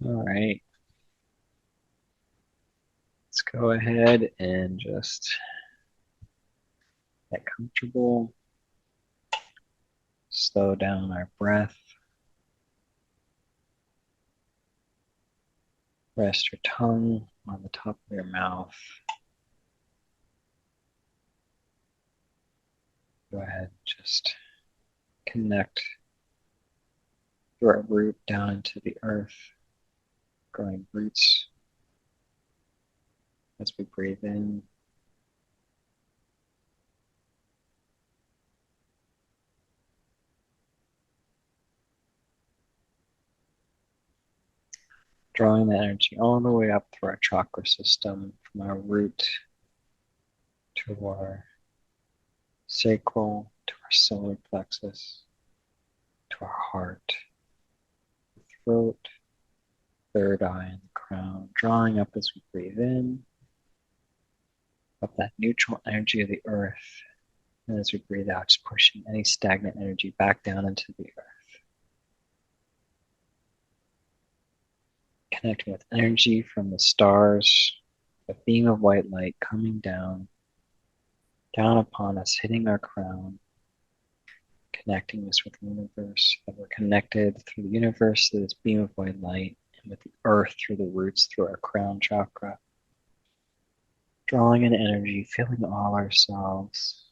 All right. Let's go ahead and just get comfortable. Slow down our breath. Rest your tongue on the top of your mouth. Go ahead, just connect your root down into the earth, growing roots as we breathe in. Drawing the energy all the way up through our chakra system, from our root to our sacral, to our solar plexus, to our heart, throat, third eye, and the crown, drawing up as we breathe in, up that neutral energy of the earth, and as we breathe out, just pushing any stagnant energy back down into the earth. Connecting with energy from the stars, a beam of white light coming down upon us, hitting our crown, connecting us with the universe, that we're connected through the universe to this beam of white light, and with the earth through the roots, through our crown chakra. Drawing in energy, feeling all ourselves,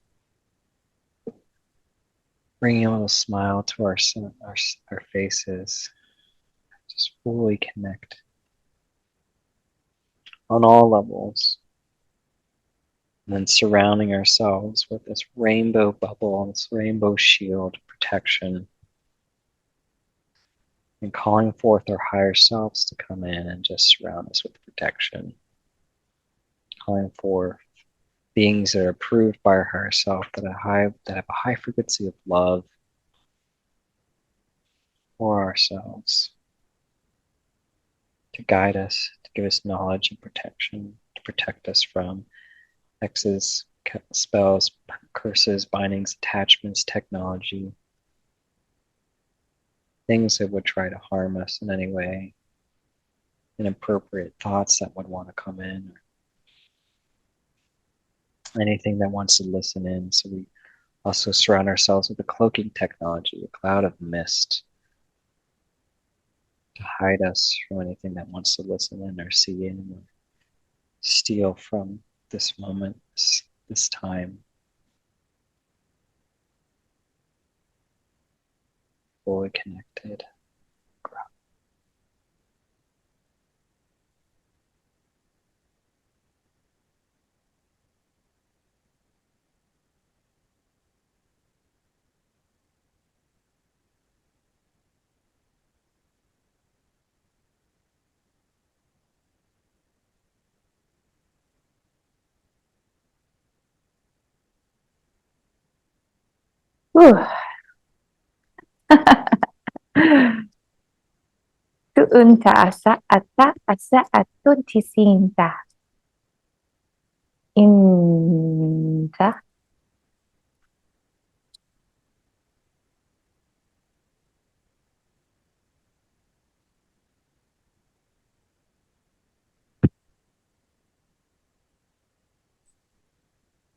bringing a little smile to our faces, just fully connect on all levels. And then surrounding ourselves with this rainbow bubble, this rainbow shield protection, and calling forth our higher selves to come in and just surround us with protection. Calling forth beings that are approved by our higher self, that have a high frequency of love for ourselves, to guide us, to give us knowledge and protection, to protect us from hexes, spells, curses, bindings, attachments, technology, things that would try to harm us in any way, inappropriate thoughts that would want to come in, or anything that wants to listen in. So we also surround ourselves with a cloaking technology, a cloud of mist, to hide us from anything that wants to listen in or see in or steal from this moment, this time. Fully connected. Tu'un ta asa ata asa atun tisinta. Inta.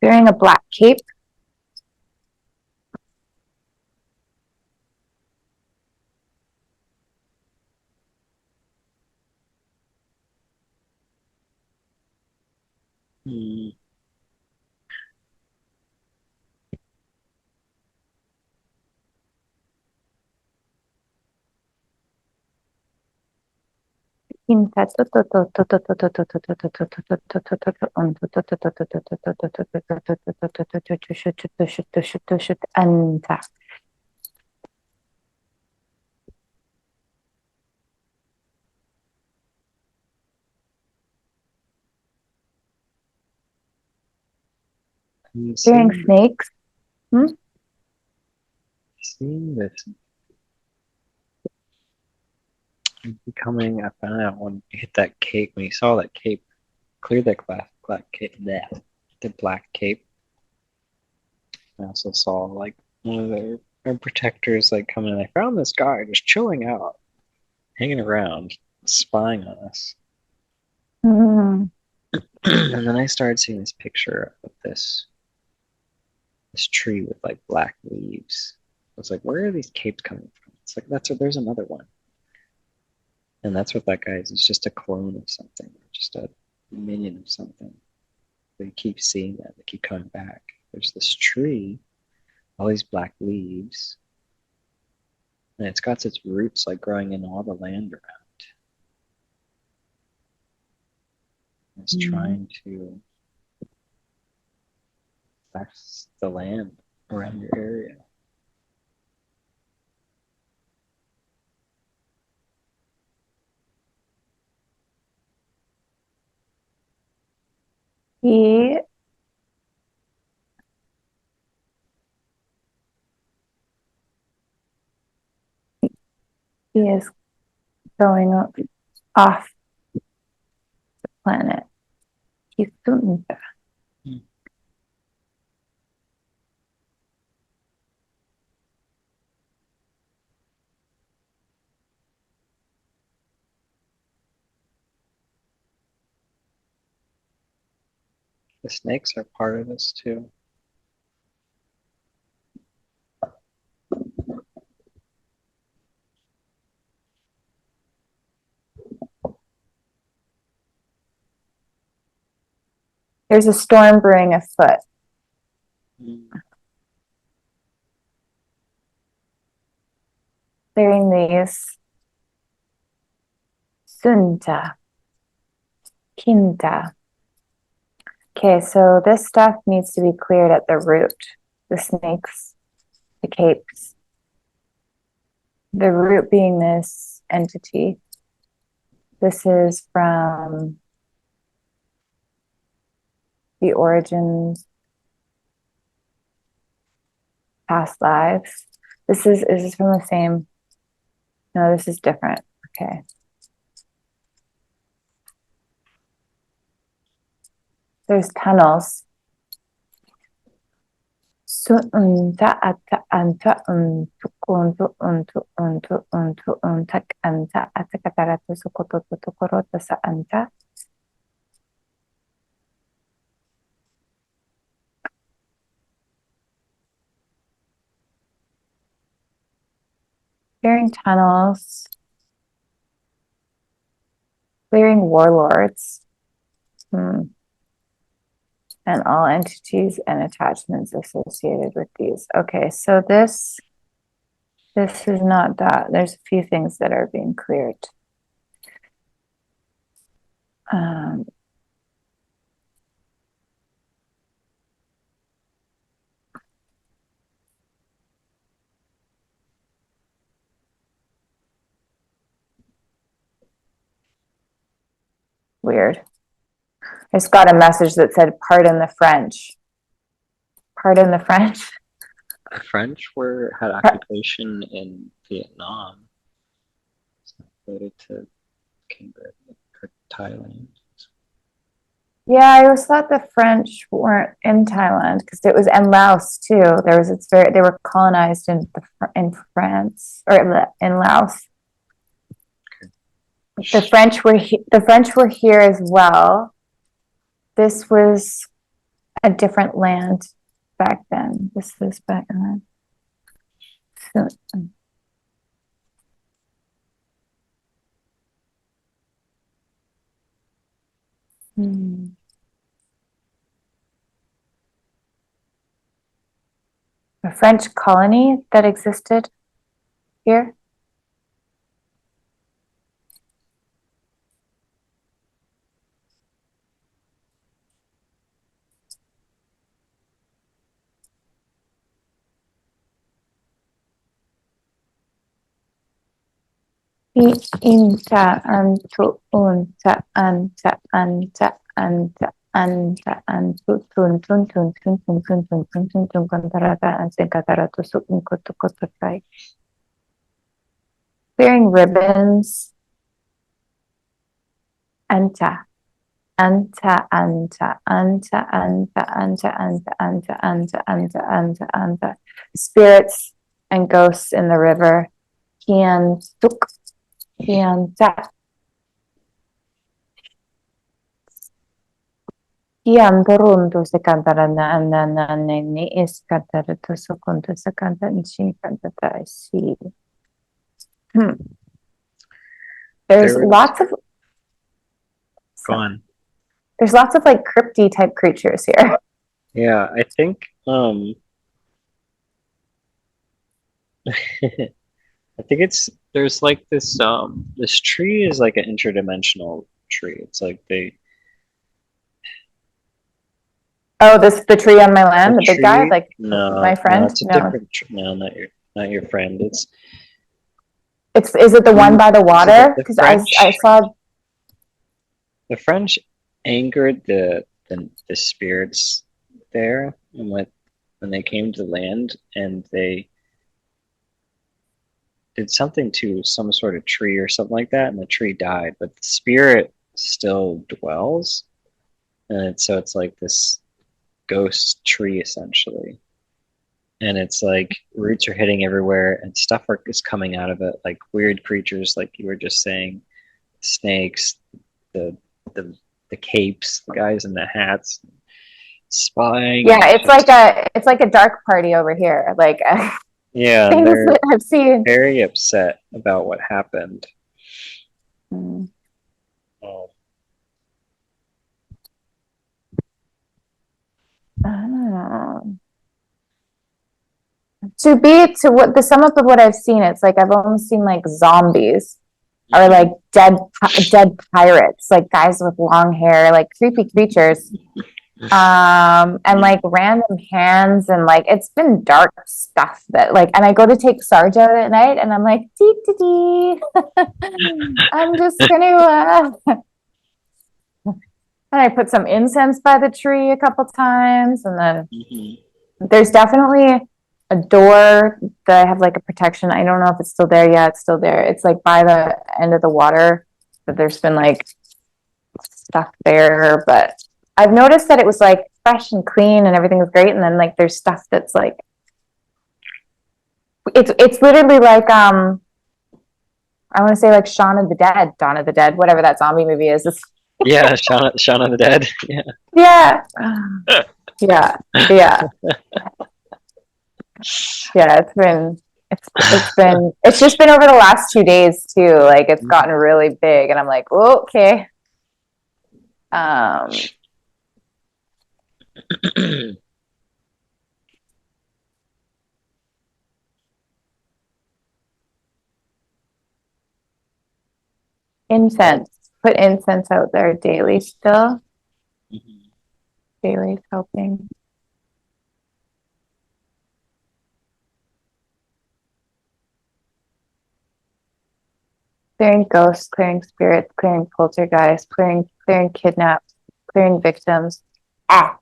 Wearing a black cape. Inta. Anta. Wearing snakes. Seeing this becoming, I found out when you hit that cape, when you saw that cape, clear that black cape, the black cape. I also saw like one of their protectors like coming in. I found this guy just chilling out, hanging around. spying on us. Mm. And then I started seeing this picture of this tree with like black leaves. I was like, where are these capes coming from? It's like there's another one. And that's what that guy is. He's just a clone of something, just a minion of something. But you keep seeing that, they keep coming back. There's this tree, all these black leaves, and it's got its roots like growing in all the land around. It's trying to affect the land around your area. He is going off the planet. He's soon. The snakes are part of this too. There's a storm brewing afoot. Clearing these sunta, kinta. Okay, so this stuff needs to be cleared at the root. The snakes, the capes. The root being this entity. This is from the origins, past lives. This is from the same. No, this is different. Okay. There's tunnels. Clearing tunnels, clearing warlords, and all entities and attachments associated with these. Okay, so this is not that. There's a few things that are being cleared. Weird. I just got a message that said, pardon the French. Pardon the French. The French had occupation in Vietnam. It's not related to Cambodia or Thailand. Yeah, I always thought the French weren't in Thailand because it was in Laos too. They were colonized in France or in Laos. The French were here as well. This was a different land back then. This was back then. A French colony that existed here. Inta antu unta anta anta anta anta antu tun tun tun tun tun tun tun tun tun tun kantarata ansekatarato su inkotokototai. Clearing ribbons. Anta. Anta anta anta anta anta anta anta anta anta anta anta. Spirits and ghosts in the river. Kian tuk. Kianta. Kiam toruntu se kantarana anana ni is kantaratu sukuntu se kantanchi kantatasi. There's There was lots of go on. there's lots of like crypty type creatures here. Yeah, I think I think it's there's like this tree is like an interdimensional tree. It's like Oh, this the tree on my the land, the big guy, tree. like my No, friend. it's a No, different no, not your friend. It's it's is it the one you by the so water? Because I saw. The French angered the spirits there and when they came to land and they did something to some sort of tree or something like that and the tree died, but the spirit still dwells and so it's like this ghost tree essentially. And it's like roots are hitting everywhere and is coming out of it, like weird creatures, like you were just saying, snakes, the the the capes, the guys in the hats, spying, Yeah, and it's like a dark party over here. Like yeah, and things they're that I've seen. very upset about what happened. Mm, Oh, I don't know. To what the sum up of what I've seen, it's like I've only seen like zombies or like mhm. dead pirates, like guys with long hair, like creepy creatures. And like random hands and like it's been dark stuff that like and I go to take Sarge out at night and I'm like dee dee dee. I'm just gonna and I put some incense by the tree a couple times and then Mhm. there's definitely a door that I have like a protection. I don't know if it's still there. Yeah, it's still there. It's like by the end of the water, but there's been like stuff there. But I've noticed that it was like fresh and clean and everything was great. And then like there's stuff that's like it's literally like I want to say like Dawn of the Dead, whatever that zombie movie is. It's, Yeah, Shaun of the Dead. Yeah. yeah, yeah, yeah. Yeah, it's just been over the last 2 days too. Like it's gotten really big, and I'm like, oh, okay. Um, Well, incense. Put incense out there daily still. mhm. Daily helping. Clearing ghosts, clearing spirits, clearing poltergeists, clearing kidnaps, clearing victims. Ah.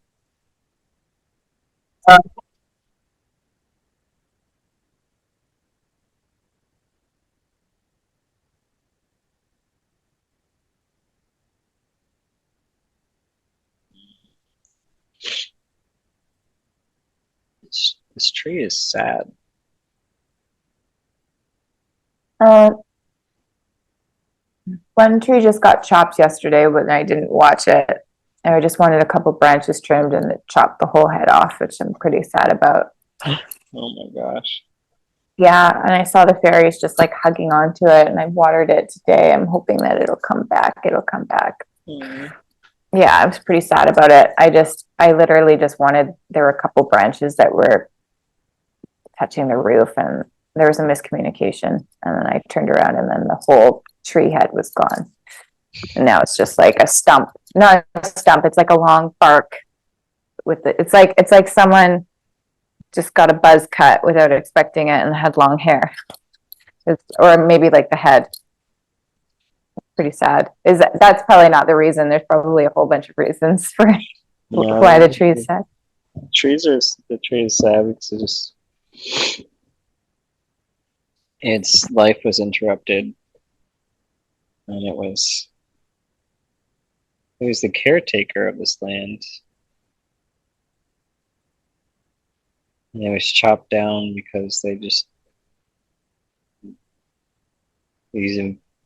This tree is sad. Uh, one tree just got chopped yesterday, but I didn't watch it. And I just wanted a couple branches trimmed and it chopped the whole head off, which I'm pretty sad about. Oh my gosh. Yeah, and I saw the fairies just like hugging onto it, and I watered it today. I'm hoping that it'll come back. It'll come back. Mm. Yeah, I was pretty sad about it. I literally just wanted, there were a couple branches that were touching the roof, and there was a miscommunication. And then I turned around, and then the whole tree head was gone. And now it's just like a stump. Not a stump, it's like a long bark with it. It's like someone just got a buzz cut without expecting it and had long hair. Or maybe like the head. Pretty sad. That's probably not the reason. There's probably a whole bunch of reasons for No, why the tree is sad. the tree is sad because its life was interrupted and it was the caretaker of this land. And it was chopped down because these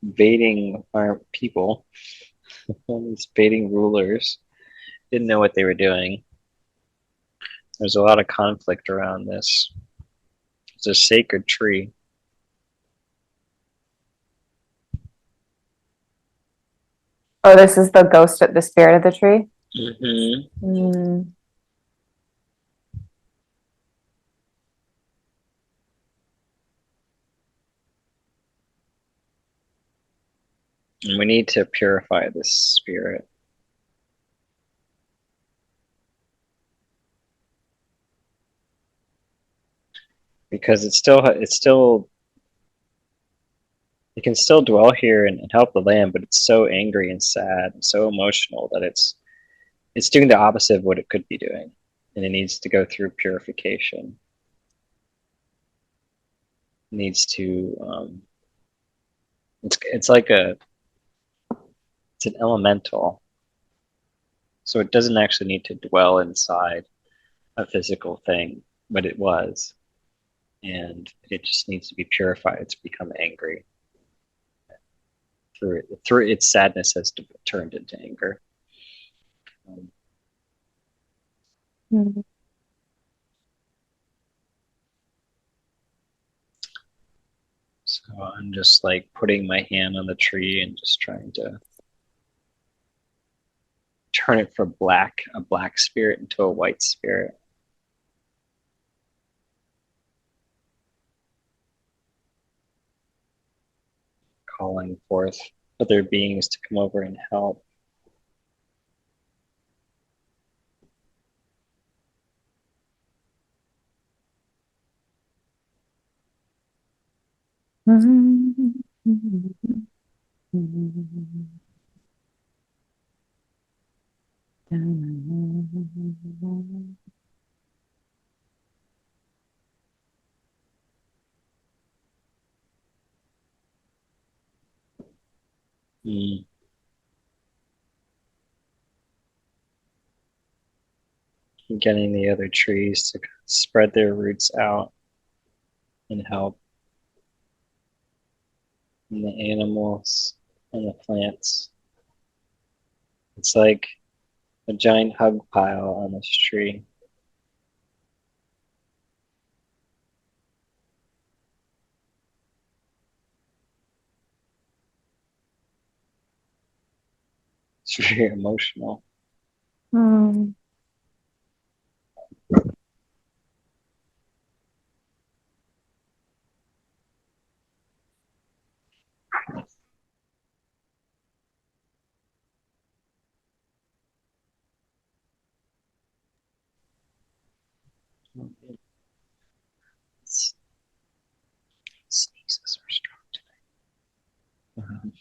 invading our people, these invading rulers, didn't know what they were doing. There's a lot of conflict around this. It's a sacred tree. Oh, this is the ghost, the spirit of the tree? Mm-hmm. Mm. And we need to purify this spirit. Because it can still dwell here and help the land, but it's so angry and sad and so emotional that it's doing the opposite of what it could be doing, and it needs to go through purification. It needs to it's like it's an elemental, so it doesn't actually need to dwell inside a physical thing, but it was, and it just needs to be purified to become angry. Through its sadness has turned into anger. Mm. So I'm just like putting my hand on the tree and just trying to turn it from a black spirit into a white spirit. Calling forth other beings to come over and help. Mm. Getting the other trees to spread their roots out and help, and the animals and the plants. It's like a giant hug pile on this tree. It's very emotional. Mm. Sneezes are strong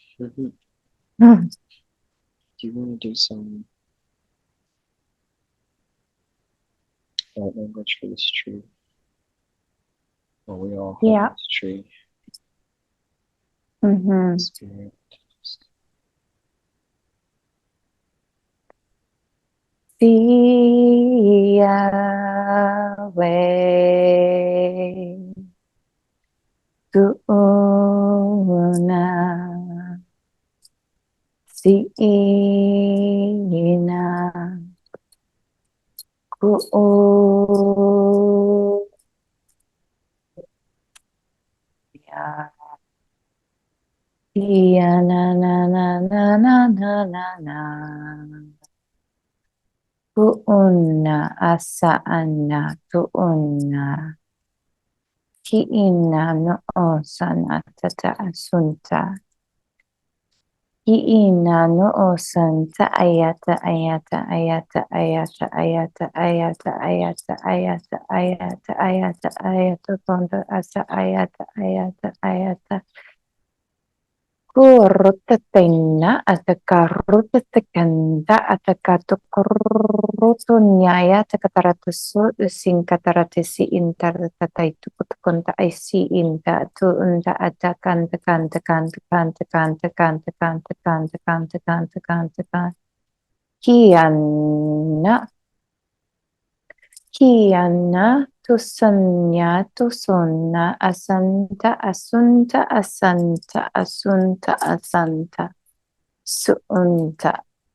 tonight. Mm. Do you want to do some light language for this tree? Well, we all have Yeah. this tree. Mm-hmm. Spirit. See away to una sina ku ya ya na na na na na na na na tuunna asaana tuunna kiina no osana tata asunta kiina no osanta ayata ayata ayata ayata ayata ayata ayata ayata ayata ayata ayata tonda asa ayata ayata ayata Kurutatenna atakarutakanda atakatukurutunyaya takataratesu sinkataratesi intartataitu kutukunta aisi inta tuunda atakanta kanta kanta kanta kanta kanta kanta kanta kanta kanta kanta kanta kianna kianna tusanya tusonna asanta asunta asanta asunta asanta suunta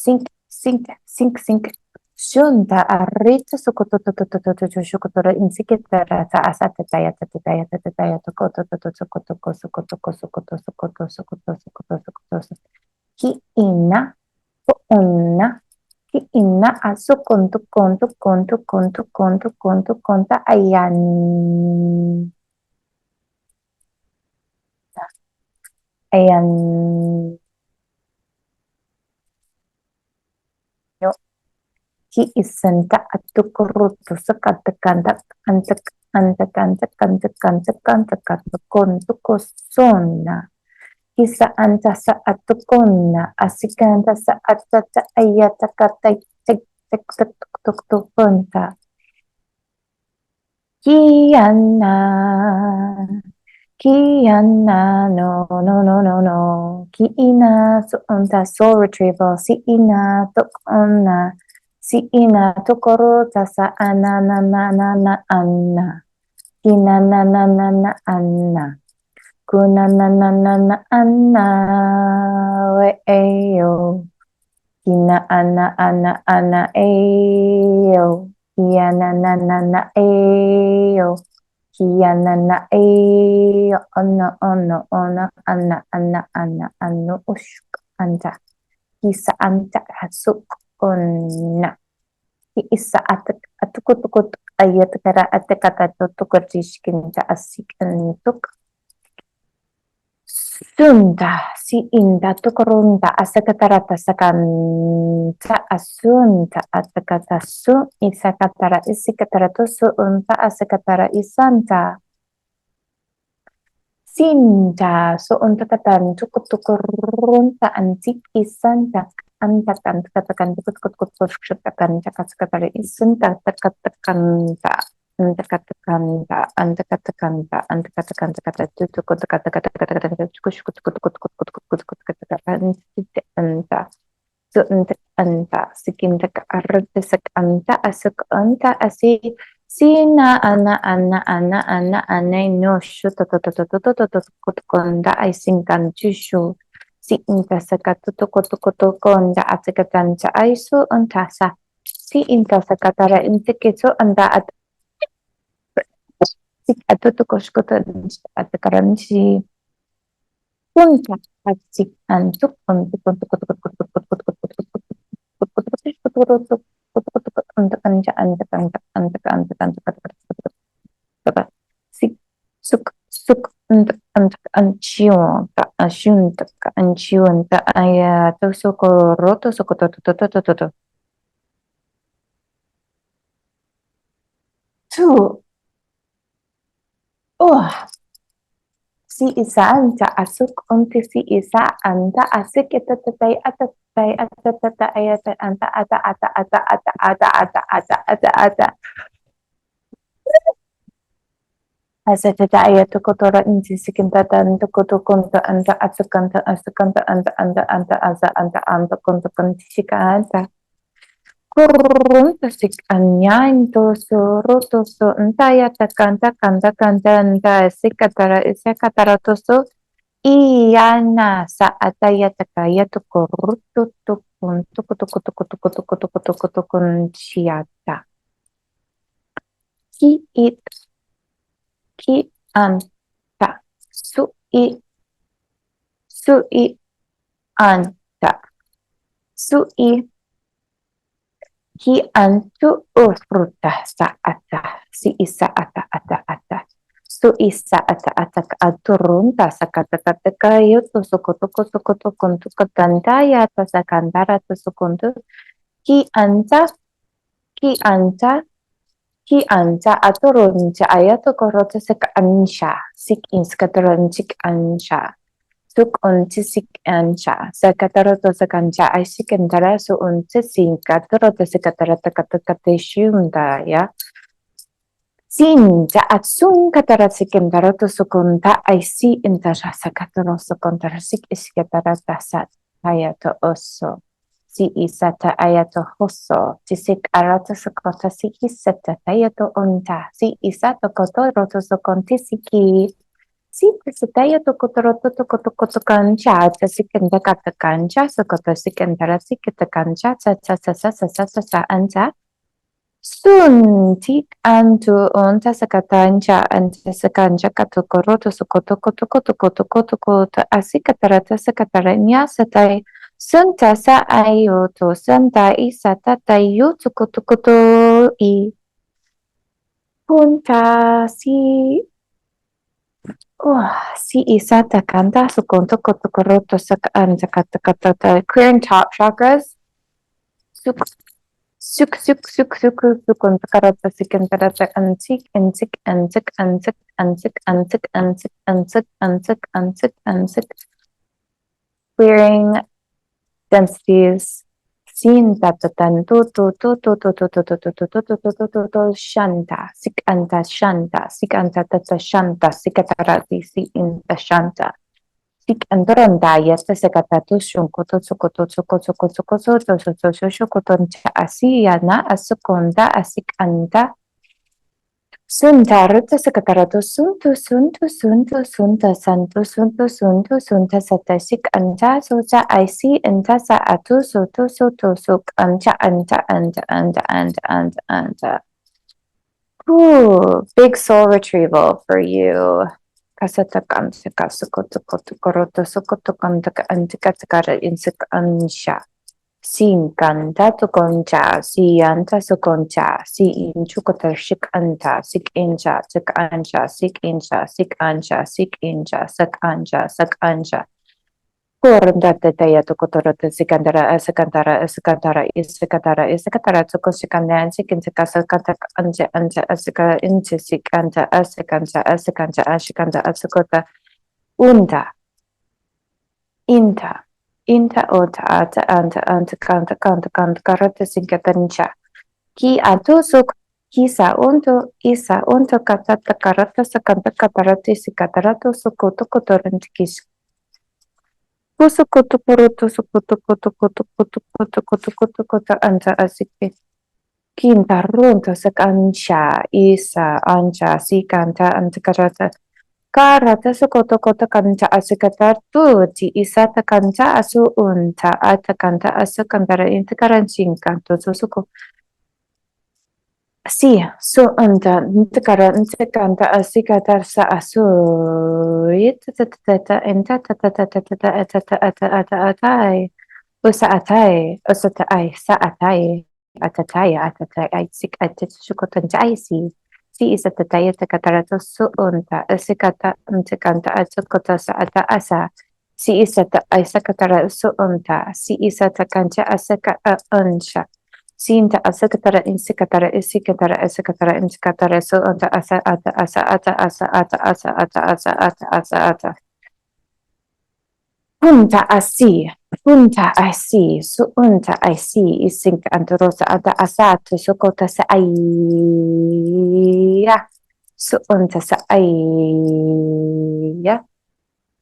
sink. Shunta arita sokoto shokotoro insikitara ta asata taya tataya tataya tokoto sokoto ki ina onna ki ina aso konta ayan ayan yo ki isanta atukurutu sakatakanta antakanta Kisa anta sa atukuna asikanta sa atata ayata kata tek tek tek tuk tuk punta kiana kiana no kiina so unta soul retrieval si ina tuk onna si ina tukoro tasa anana anna kina na anna kuna na anna we eyo Kina ana eo. Kiana na eo. Kiana na eo. Ona ana ushk anta. Kisa anta hasuk onna. Ki isa atukut ayat kara atakata tutukatishkinta asik antuk. Sunda si inda tukurunda asakatarata sakanta asunta atakata su isakatara isikatara su unta asakatara isanta sinda so unta katan tukutukurunta antik isanta antakan katakan tukut takatara isanta takatakanta Sina ana no shuto konda I singkan chushu si inta sakatuto koto konda asekatanta aisu untasa si inta sakatara intikeso anda atau koskoto atakaran si punta asik antuk untuk ancion tak asyun tak ancion tak ayah tu sokoro tu sokoto tu oh si isa anta asuk unti si isa anta asik kita tatai ayat anta ata asa tata ayat kotora inti sikinta anta kotokonta anta asukanta anta anta konta kontisika anta kurunta sik anyain toso anta ayata kanta anta sikatara isekatara toso Iyana saat ayat kaya tukurutu tukun siata. Ki anta sui anta sui ki antu ufruta saata si isa ata. So isa ata aturunta sakata kayo to sokoto kontu katandaya ta sakandara to sokonto ki anta aturunta ayato korota sek ansha sik inskataran sik ansha suk unti sik ansha sakataro to sakanja ay sikandara so unti sinkataro to sakatara takata shunda ya Sinta atsun katarasikin darato sukunta ay si intara sakatano sukuntara sik iskatarata sat hayato oso. Si isata ayato hoso. Tisik arata sukota siki seta hayato onta. Si isato kotoroto sukonti siki. Si pesitaya to kotoroto to koto kancha. Tasikinda kata kancha. Sukota sikindara sikita kancha. Sa anta. Suntik antu onta sakatancha anta sakanja katokoroto sokoto asikatarata sakataranya satai sunta sa ayoto santa isata tayo tukotokoto I punta si isata kanta sukonto kotokoroto sakanta katakata clearing top chakras Suk untuk karata sikan karata antik clearing densities sin tatatan shanta sik anta tata shanta sikatarati si inta shanta sik antoronda yasta sekatatu shunkoto shokoton cha asi yana asukonda asik anta Sunta ruta sakatarato suntu suntu suntu sunta santu suntu suntu sunta satasik anta sosa aisi anta saatu soto soto suk anta anta anta anta anta anta anta. Ooh, big soul retrieval for you. Kasatakam sakasukotukotukoroto sokotukantaka antikataka insik ansha. Sin kanta to concha, si anta so concha, si inchukota shik anta, sik incha, sik ancha, sik incha, sik ancha, sik incha, sak ancha, sak ancha. Korda tetaya to kotorota sikandara, sakantara, sakantara, isakatara, to koshikandan, sikin sakasakata, anja, anja, asaka, incha, sik anta, asakanta, asakanta, ashikanta, asakota, unda. Inta, inta ota ata anta anta kanta kanta kanta karata sinkatancha. Ki atusuk, kisa unto katata karata sakanta katarati sikatarato sukoto kotorantikis. Kusukoto poroto sukoto koto koto koto koto koto koto koto anta asike. Kinta runto sakancha isa ancha sikanta anta karata. Karata sukoto koto kanta asikatar tu ti isata kanta asu unta ata kanta asu kantara intakaran kanto susuko si su unta intakanta asikatar sa asu itatata enta tatatata atata ata ata atai usa atai usata ai sa atai atataya atatai ai sik atasukotan si. Si isa tataya takatarato suunta asikata antikanta atsukota sa ata asa. Si isa ta isa katara suunta. Si isa takanta asaka unsha. Si inta asakatara insikatara isikatara asikatara insikatara suunta asa ata asa ata asa ata asa ata asa ata asa ata. Punta asi, suunta asi, isink antorosa ada asatu sukota sa aya, suunta sa aya,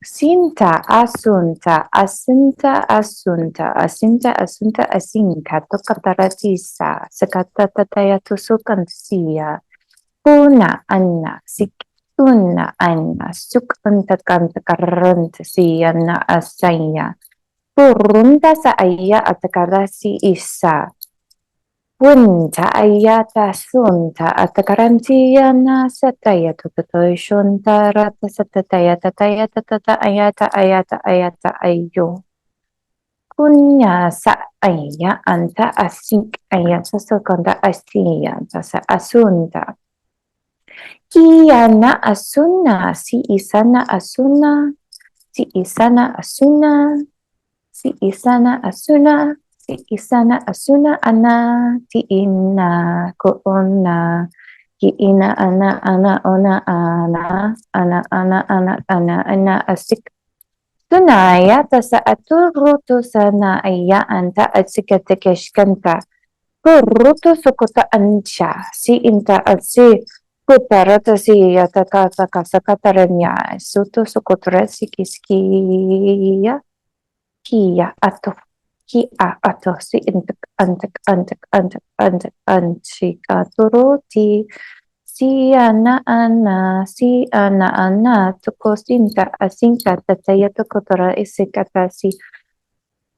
sinta asunta, asinta asunta, asinta asunta asinka, tokataratisa, sakatatataya tusukan siya, puna anna, sik Una anna suk kanta karanta siya na asaya. Purunta sa aya at karasi isa. Punta ayata sunta at karantiya na sa taya tutoy shunta rata sa tataya tataya tatata ayata ayata ayata ayo. Kunya sa aya anta asik ayata sa kanta asiya sa asunta. Kiana asuna, si isana asuna, si isana asuna, si isana asuna, si isana asuna ana, ti ina koona, ki ina ana ana ona ana, ana ana ana ana ana asik. Tunaya tasa aturuto sana aya anta atsikatekeshkanta. Kuruto sukota ancha, si inta atsi kutarata si yatakata kasakataranya, suto sukotra si kiskiya, kia ato, si intak antak anchikaturoti, si ana, tukosinta asinta tataya tukotora isikata si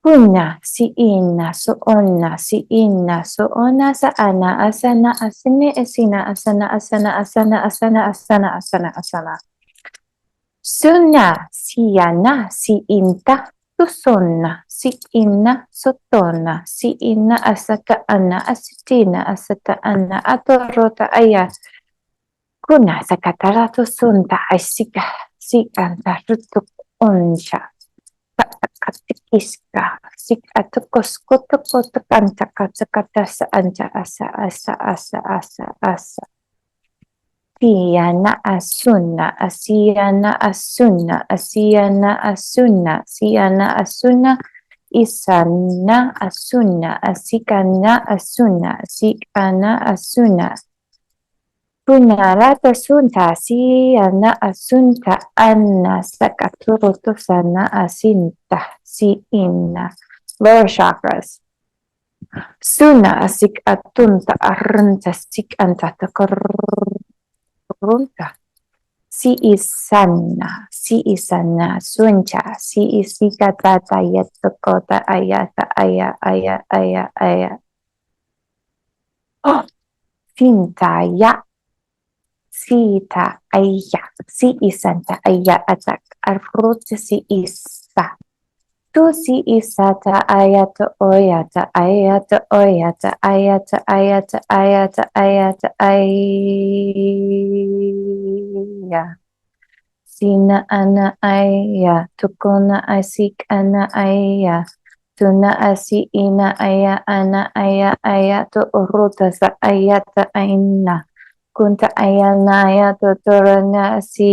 Una, si ina, so onna, si ina, so ona sa ana, asana, asine, esina, asana, asana, asana, asana, asana, asana, asana. Suna, si yana, si inta, tusonna, si ina, sotona, si ina, asata ana, asitina, asata ana, atorota aya. Kuna sa katarato sunta, asika, si anta, rutuk onsha. Katikiska, sik atukos kotok anta kata sa anta asa asa asa asa asa. Tiana asuna, asiana asuna, asiana asuna, siana asuna, isana asuna, asikana asuna, sikana asuna. Punarata sunta siana asunta anna sakaturoto sana asinta si inna. Lower chakras. Suna asik atunta arunta sik anta takar. runta. Si isana suncha, si isikatata yetokota ayata aya aya aya aya. Oh, finta ya, sita aya, si isanta aya atak, arruta si isa. Tu si isata ayata oyata ayata oyata ayata ayata ayata ayata aya. Sina ana aya, tukuna asik ana aya, tuna asi ina aya ana aya aya to uruta sa ayata aina. Kunta aya na aya to torana si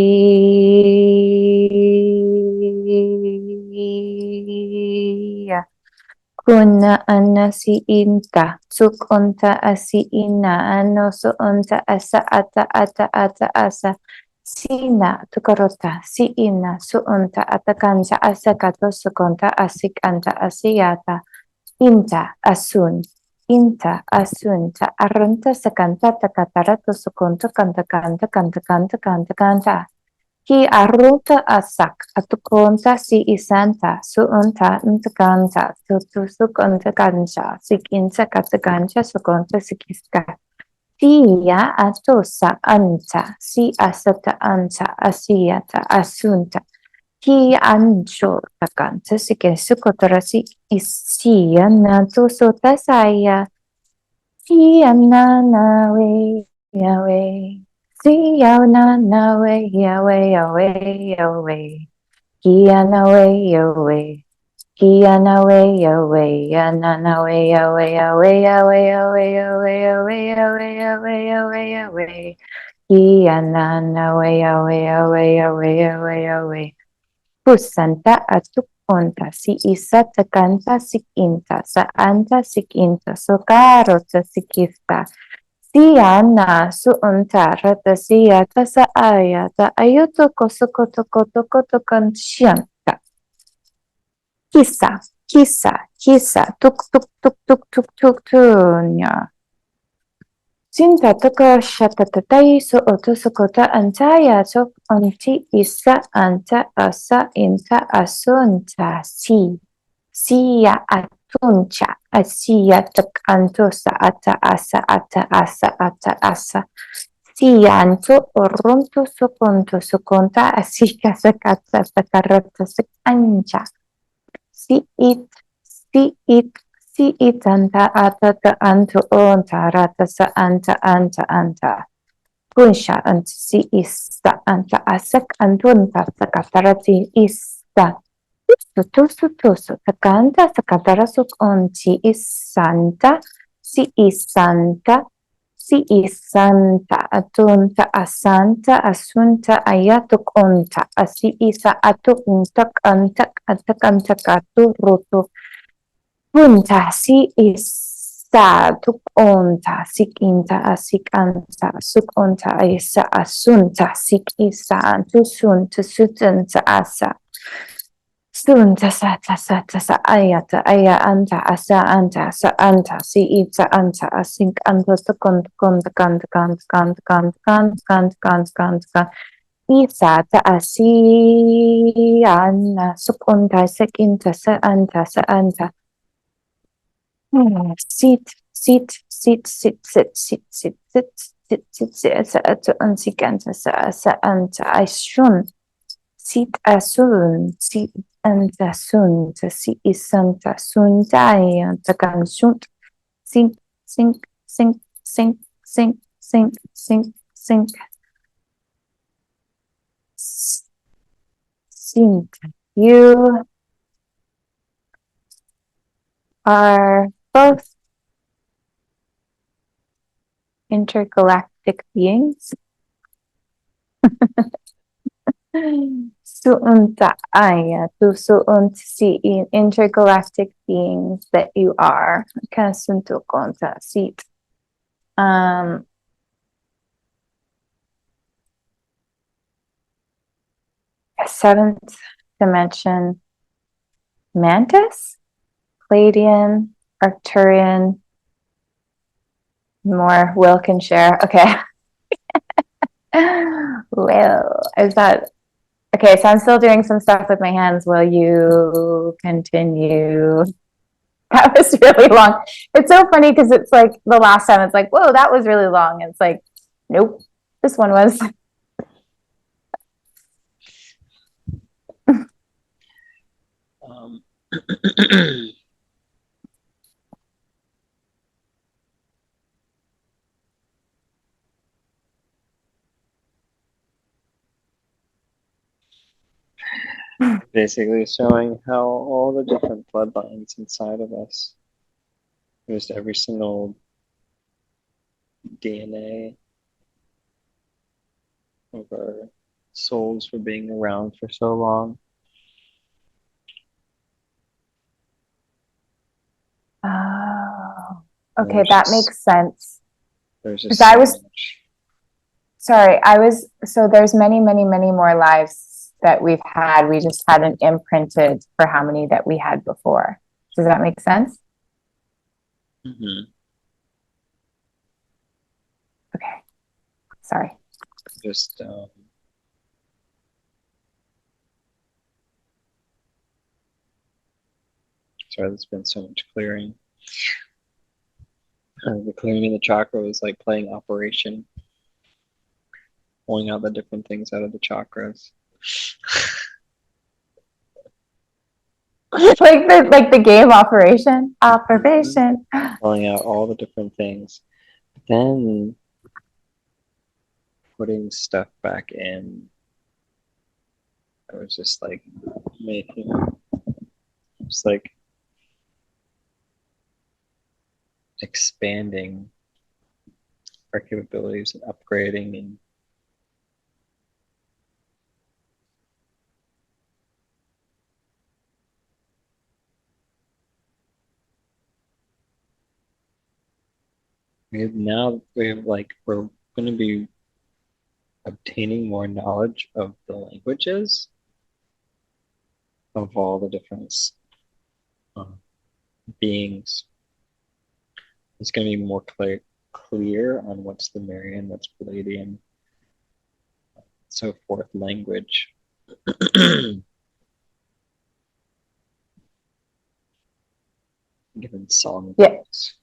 kuna ana si inta, suk unta asi ina, ano so unta asa ata ata ata asa. Sina tukarota si ina su unta atakanja asakato sukonta asik anta asiyata inta asunta arunta sakanta takatarato sukonta kanta kanta kanta kanta kanta kanta ki arunta asak atukonta si isanta su unta untakanta tutu sukonta kanja sik inta katakanja sukonta sikiska. Tia atosa anta, si asata anta, asiata asunta. Ki ancho takanta, si que sukotara si isia nato sota saya. Si anana we, yawe. Si anana we, yawe, yawe, yawe. Ki anawe, yawe. Kiana way away, anana way away, away, away, away, away, away, away, away, away, away. Kiana way away, away, away, away, away. Pusanta atukonta si isa takanta sikinta sa anta sikinta so karo sa sikista. Siana suunta rata siyata sa ayata ayuto kosokoto koto koto kansyanta. Kisa, tuk, tuk, tuk, tuk, tuk, tuk, tunya. Sinta tuka shatatatai so oto sokota antaya so onti isa anta asa inta asunta si. Siya atuncha, asiya tuk anto sa ata asa ata asa ata asa. Siyanto orunto sokonto sokonta asika sakata sakarata sakancha. Si it anta atata anto onta rata sa anta anta anta. Kunsha ant si ista anta asak antunta sakatarati ista. Tusu takanta sakatarasuk onti isanta si isanta si isanta atunta asanta asunta ayatuk onta asi isa atuk untak antak antak antak atu rutu punta si isa tuk onta sik inta asik anta suk onta isa asunta sik isa antusunta sutanta asa sunta sa ayata aya anta asa anta sa anta si ita anta asink anta tukont kont kant kant kant kant kant kant kant kant kant isa ta asi anna sukonta sekinta sa anta sit sa atu ansikanta sa anta aishun sit asun sit anta sunta si isanta suntaya takan sunt sink sink sink sink sink sink sink sink sink. You are both intergalactic beings. Suunta aya tu suunt si intergalactic beings that you are. Kasunto konta sit. Seventh dimension mantis, Pleiadian, Arcturian. More Will can share. Okay. Well, is that okay? So I'm still doing some stuff with my hands. Will you continue? That was really long. It's so funny because it's like the last time it's like, whoa, that was really long. It's like, nope, this one was. Um, basically showing how all the different bloodlines inside of us, just every single DNA of our souls for being around for so long. Oh, okay, There's that just makes sense. there's Because just I so was much. sorry, so there's many, many, many more lives that we've had. We just hadn't imprinted for how many that we had before. Does that make sense? Mm-hmm. Okay, sorry. Just sorry, there's been so much clearing. The clearing of the chakra was like playing Operation, pulling out the different things out of the chakras. Like the game Operation. Mhm. Operation. Pulling out all the different things. Then putting stuff back in. I was just like making, just like expanding our capabilities and upgrading. And we have like, we're going to be obtaining more knowledge of the languages of all the different um, beings. It's going to be more clear on what's the Lemurian, what's Palladian, so forth language. Given Yeah. songbooks.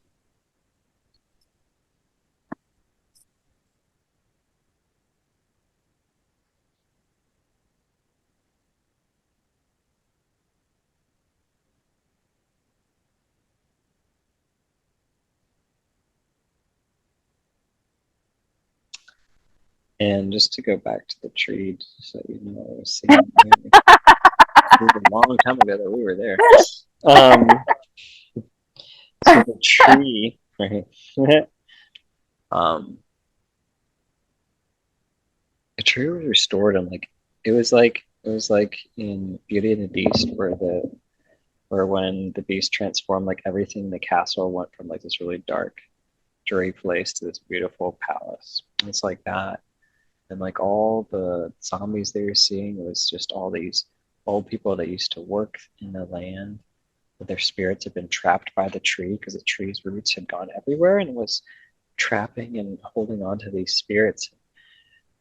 And just to go back to the tree, so you know, I was seeing it was a long time ago that we were there. Um, so the tree, right? um, the tree was restored, and like it was like in Beauty and the Beast, where when the beast transformed, like everything in the castle went from like this really dark, dreary place to this beautiful palace. And it's like that. And like all the zombies they were seeing was just all these old people that used to work in the land, but their spirits had been trapped by the tree because the tree's roots had gone everywhere and was trapping and holding on to these spirits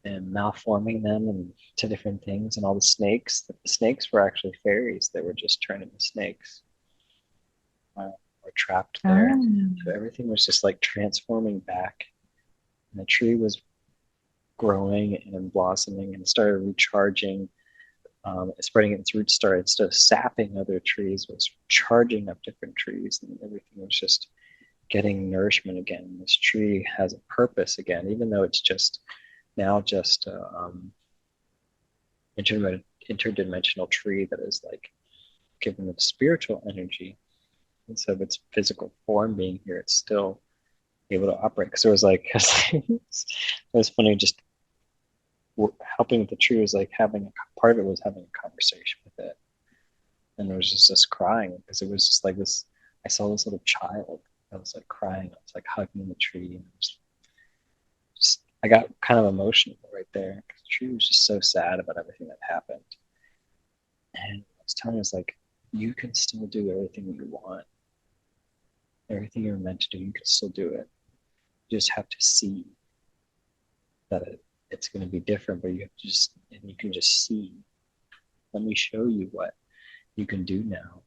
and malforming them and to different things. And all the snakes were actually fairies that were just turned into snakes, were trapped there. Oh. So everything was just like transforming back, and the tree was growing and blossoming and started recharging. Spreading its roots, started, instead of sapping other trees, was charging up different trees, and everything was just getting nourishment again. This tree has a purpose again, even though it's just now just a interdimensional tree that is like given the spiritual energy instead of its physical form being here. It's still able to operate. Because it was like, it was funny, just helping with the tree was like having a part of it was having a conversation with it, and it was just us crying because it was just like this. I saw this little child that was like crying. I was like hugging the tree, and just I got kind of emotional right there because the tree was just so sad about everything that happened. And I was telling us like, you can still do everything you want, everything you're meant to do. You can still do it. You just have to see that it's going to be different, but you have to just, and you can just see. Let me show you what you can do now.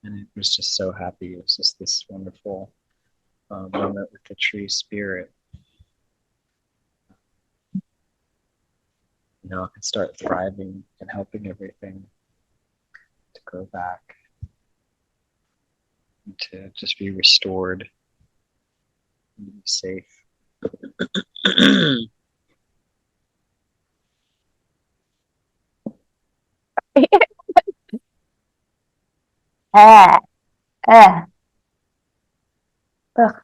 And it was just so happy. It was just this wonderful moment with the tree spirit. I can start thriving and helping everything to go back and to just be restored and be safe. Eh, eh, ugh.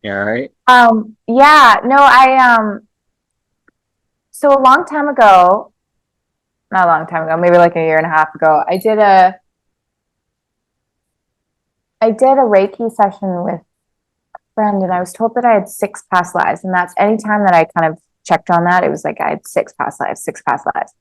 Yeah, right? Yeah, no, so a long time ago, not a long time ago, maybe like a year and a half ago, I did a Reiki session with a friend, and I was told that I had 6 past lives. And that's anytime that I kind of checked on that, it was like I had 6 past lives, 6 past lives.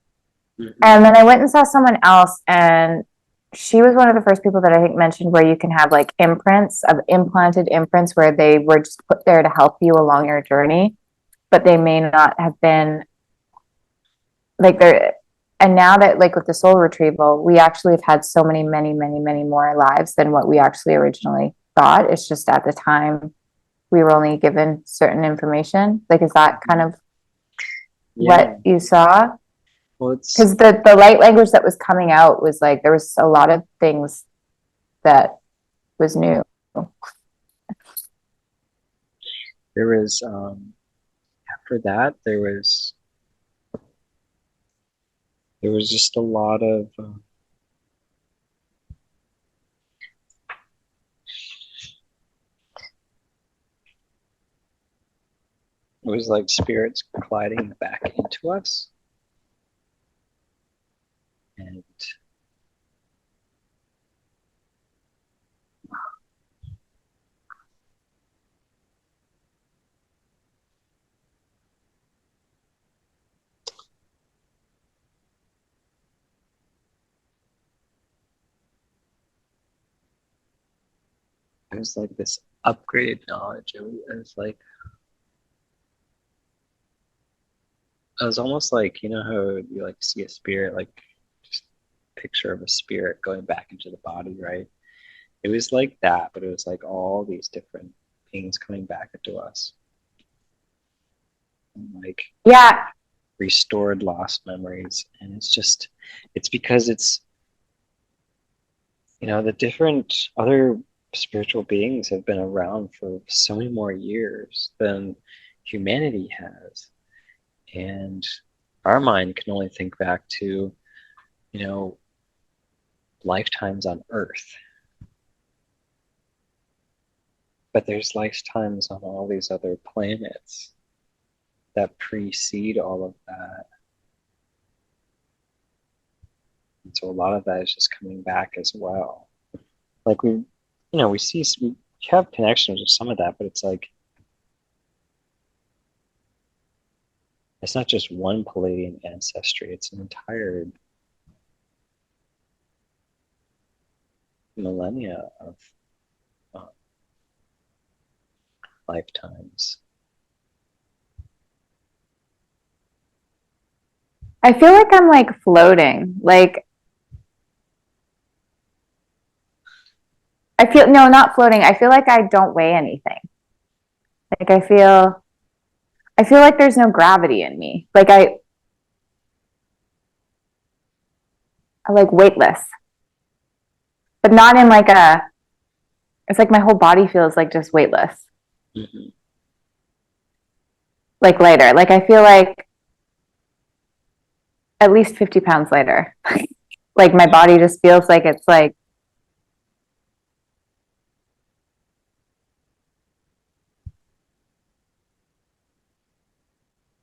Mm-hmm. And then I went and saw someone else, and she was one of the first people that I think mentioned where you can have like imprints of implanted imprints where they were just put there to help you along your journey, but they may not have been like there. And now that, like, with the soul retrieval, we actually have had so many, many, many, many more lives than what we actually originally thought. It's just at the time we were only given certain information. Like, is that kind of Yeah. what you saw? Well, it's Because the light language that was coming out was like there was a lot of things that was new. there was after that there was just a lot of it was like spirits gliding back into us, and it was like this upgraded knowledge. It was like it was almost like, how you like see a spirit, like just picture of a spirit going back into the body, right? It was like that, but it was like all these different things coming back into us, and like Yeah. restored lost memories. And it's because the different other spiritual beings have been around for so many more years than humanity has. And our mind can only think back to, you know, lifetimes on Earth. But there's lifetimes on all these other planets that precede all of that. And so a lot of that is just coming back as well. Like we have connections with some of that, but it's like, it's not just one Palladian ancestry, it's an entire millennia of uh, lifetimes. I feel like I'm like floating. Like, I feel, no, not floating. I feel like I don't weigh anything. Like, I feel like there's no gravity in me. Like, I like weightless, but not in like it's like my whole body feels like just weightless, Mm-hmm. like lighter. Like, I feel like at least 50 pounds lighter. Like, my body just feels like it's like,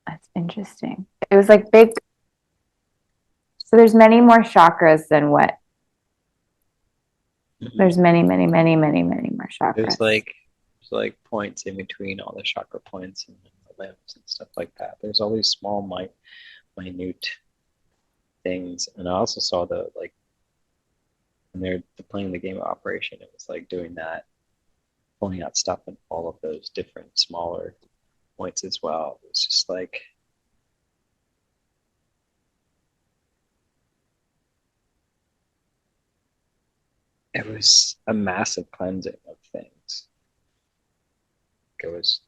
that's interesting. It was like big. So there's many more chakras than what Mm-hmm. there's many, many, many, many, many more There's chakras. like points in between all the chakra points and the limbs and stuff like that. There's all these small, minute things, and I also saw the like when they're playing the game of Operation. It was like doing that, pulling out stuff in all of those different smaller points as well. It's just like it was a massive cleansing of things. It was,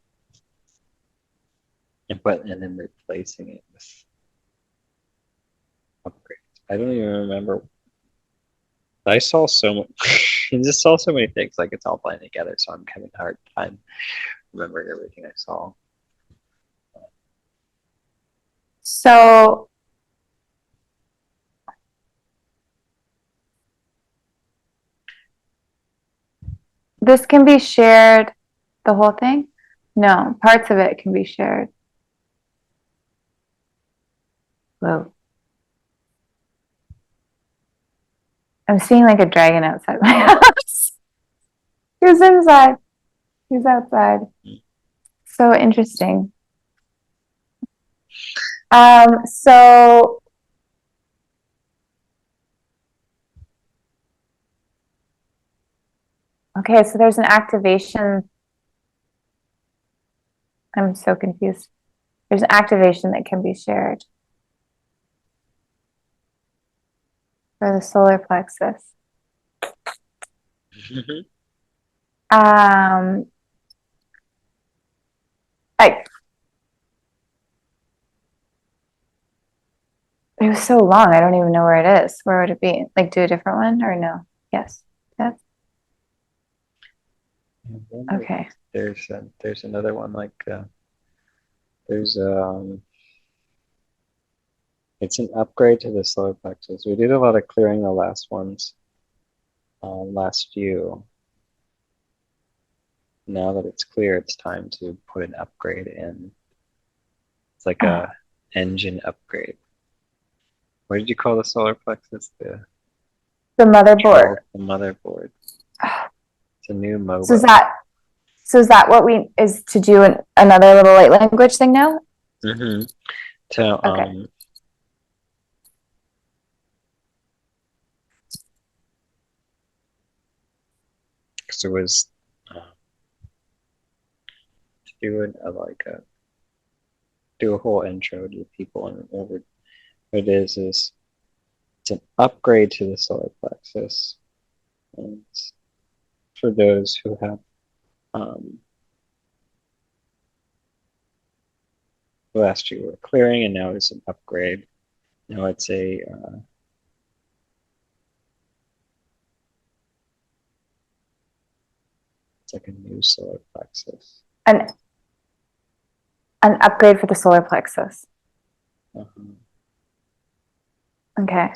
and then replacing it with upgrades. I don't even remember. I saw so much. I just saw so many things. Like it's all blending together, so I'm having a hard time remembering everything I saw. So this can be shared, the whole thing? No, parts of it can be shared. Whoa. I'm seeing like a dragon outside my house. Who's inside? Who's outside? So interesting. So okay, so there's an activation. I'm so confused. There's an activation that can be shared for the solar plexus. Like it was so long, I don't even know where it is. Where would it be? Like do a different one or no? Yes. Yes. Okay. There's another one like there's it's an upgrade to the solar plexus. We did a lot of clearing the last ones, last few. Now that it's clear, it's time to put an upgrade in. It's like a engine upgrade. What did you call the solar plexus? The motherboard. The motherboard. It's a new MOBA. So is that what we is to do another little light language thing now? Mm-hmm. So okay. So it was to do a whole intro to people, and what it is it's an upgrade to the solar plexus, and for those who have last year were clearing, and now it's an upgrade. Now it's a it's like a new solar plexus. An upgrade for the solar plexus. Okay.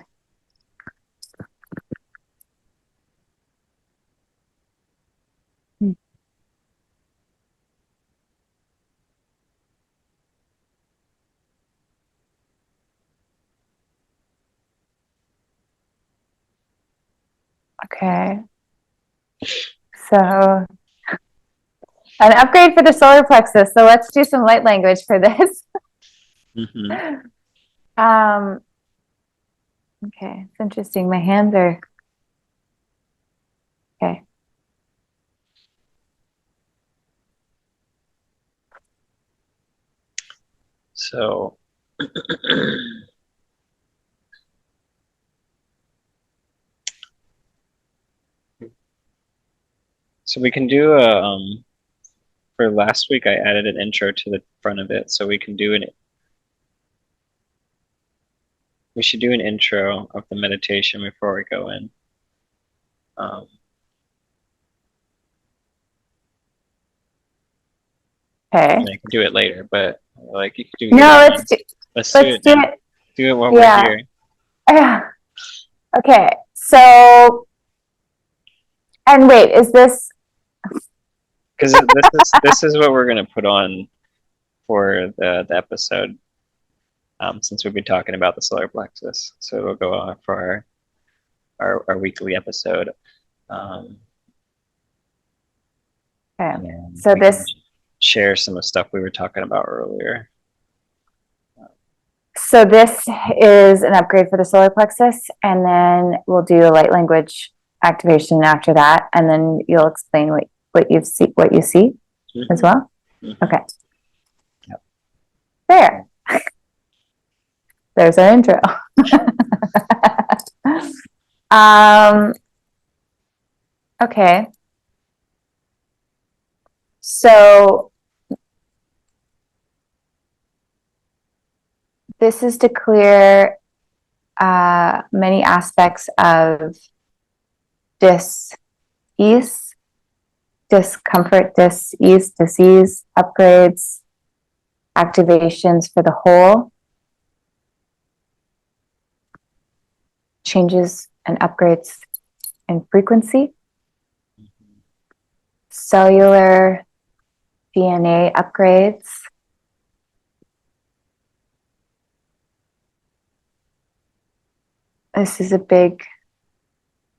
Okay. So an upgrade for the solar plexus. So let's do some light language for this. Okay, it's interesting. My hands are okay. So so we can do a for last week I added an intro to the front of it, so we can do we should do an intro of the meditation before we go in. Okay. I can do it later, but like you can do let's do it. Do it while we're here. Yeah. Okay. So, and wait, is this? Because this is what we're gonna put on for the episode. Since we've been talking about the solar plexus, so it'll go on for our weekly episode. Okay. So this share some of the stuff we were talking about earlier. So this is an upgrade for the solar plexus, and then we'll do a light language activation after that, and then you'll explain what you see as well? Mm-hmm. Okay. Yep. There. There's our intro. Okay. So this is to clear many aspects of dis-ease, discomfort, dis-ease, disease, upgrades, activations for the whole, changes and upgrades in frequency, cellular DNA upgrades, this is a big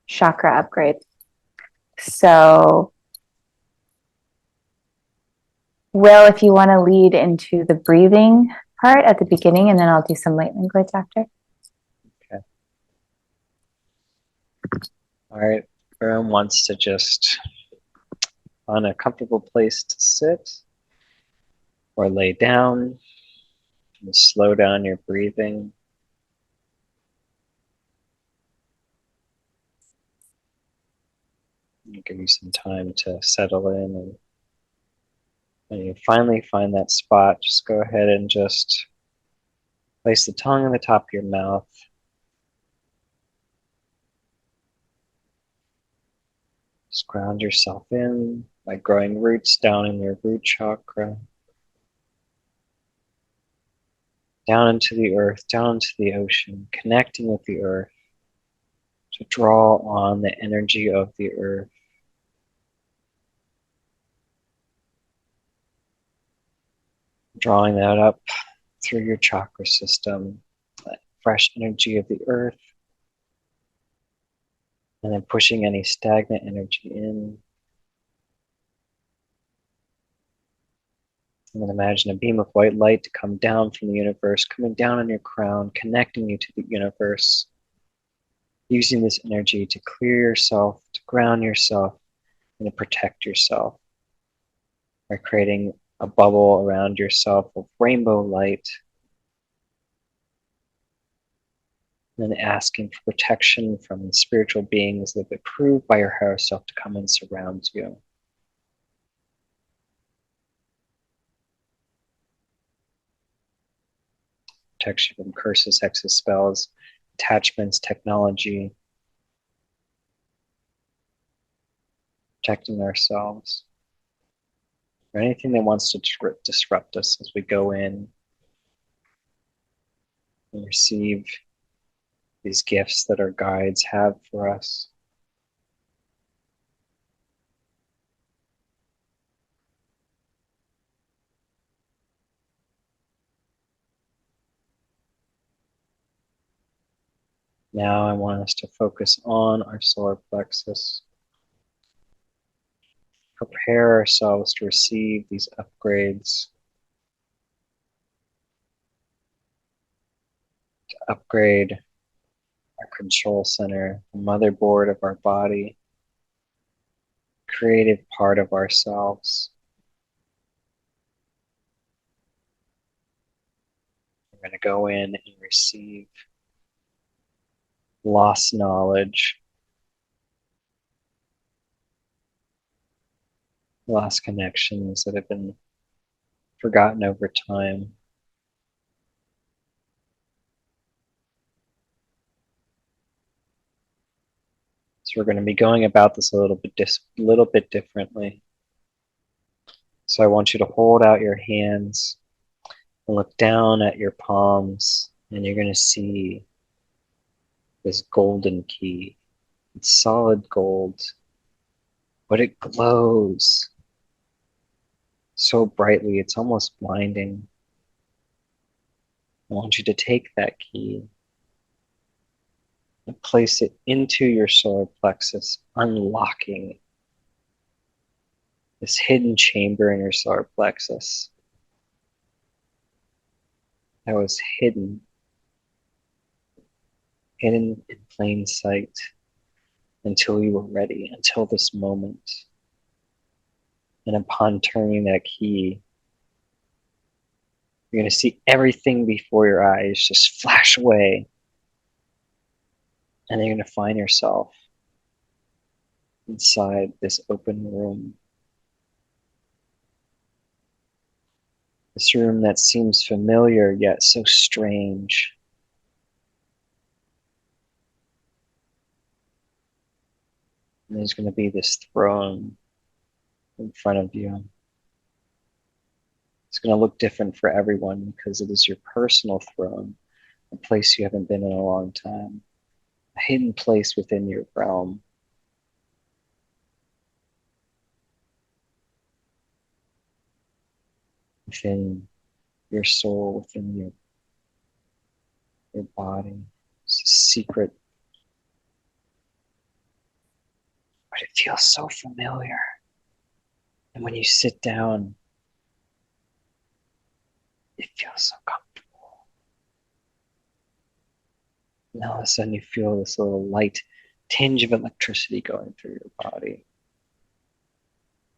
chakra upgrade. So, Will, if you want to lead into the breathing part at the beginning, and then I'll do some light language after. Okay. All right. Everyone wants to just find a comfortable place to sit or lay down and slow down your breathing. I'll give you some time to settle in, and when you finally find that spot, just go ahead and just place the tongue on the top of your mouth. Just ground yourself in by growing roots down in your root chakra, down into the earth, down into the ocean, connecting with the earth to draw on the energy of the earth. Drawing that up through your chakra system, that fresh energy of the earth, and then pushing any stagnant energy in. And then imagine a beam of white light to come down from the universe, coming down on your crown, connecting you to the universe, using this energy to clear yourself, to ground yourself, and to protect yourself by creating a bubble around yourself of rainbow light, and then asking for protection from spiritual beings that have been approved by your higher self to come and surround you. Protection from curses, hexes, spells, attachments, technology, protecting ourselves, or anything that wants to disrupt us as we go in and receive these gifts that our guides have for us. Now I want us to focus on our solar plexus. Prepare ourselves to receive these upgrades, to upgrade our control center, the motherboard of our body, creative part of ourselves. We're going to go in and receive lost knowledge, lost connections that have been forgotten over time. So we're going to be going about this a little bit differently. So I want you to hold out your hands and look down at your palms, and you're going to see this golden key. It's solid gold, but it glows so brightly, it's almost blinding. I want you to take that key and place it into your solar plexus, unlocking this hidden chamber in your solar plexus that was hidden in plain sight until you were ready, until this moment. And upon turning that key, you're going to see everything before your eyes just flash away. And you're going to find yourself inside this open room. This room that seems familiar yet so strange. And there's going to be this throne in front of you. It's going to look different for everyone because it is your personal throne, a place you haven't been in a long time, a hidden place within your realm. Within your soul, within your body. It's a secret, but it feels so familiar. And when you sit down, it feels so comfortable. And all of a sudden you feel this little light tinge of electricity going through your body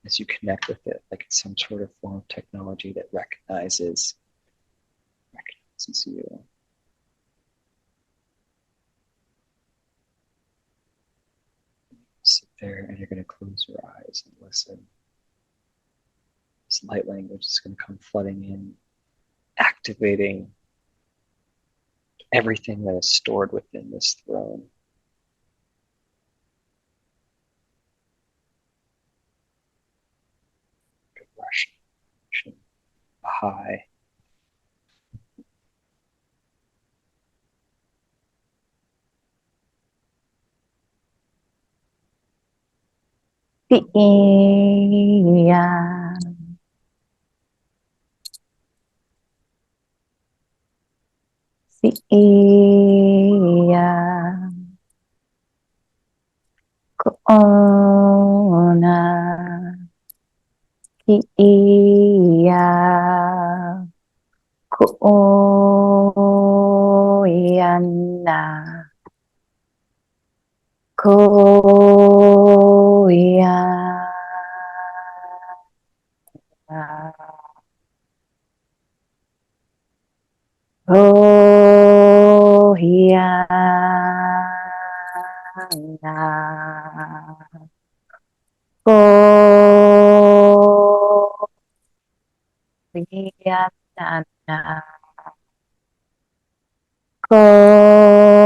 as you connect with it, like it's some sort of form of technology that recognizes you. Sit there and you're going to close your eyes and listen. This light language is going to come flooding in, activating everything that is stored within this throne. Good Russian, high. Iya. Iya. Koona. Iya. Koyana. Koyana. Koyana. Koyana. Koyana.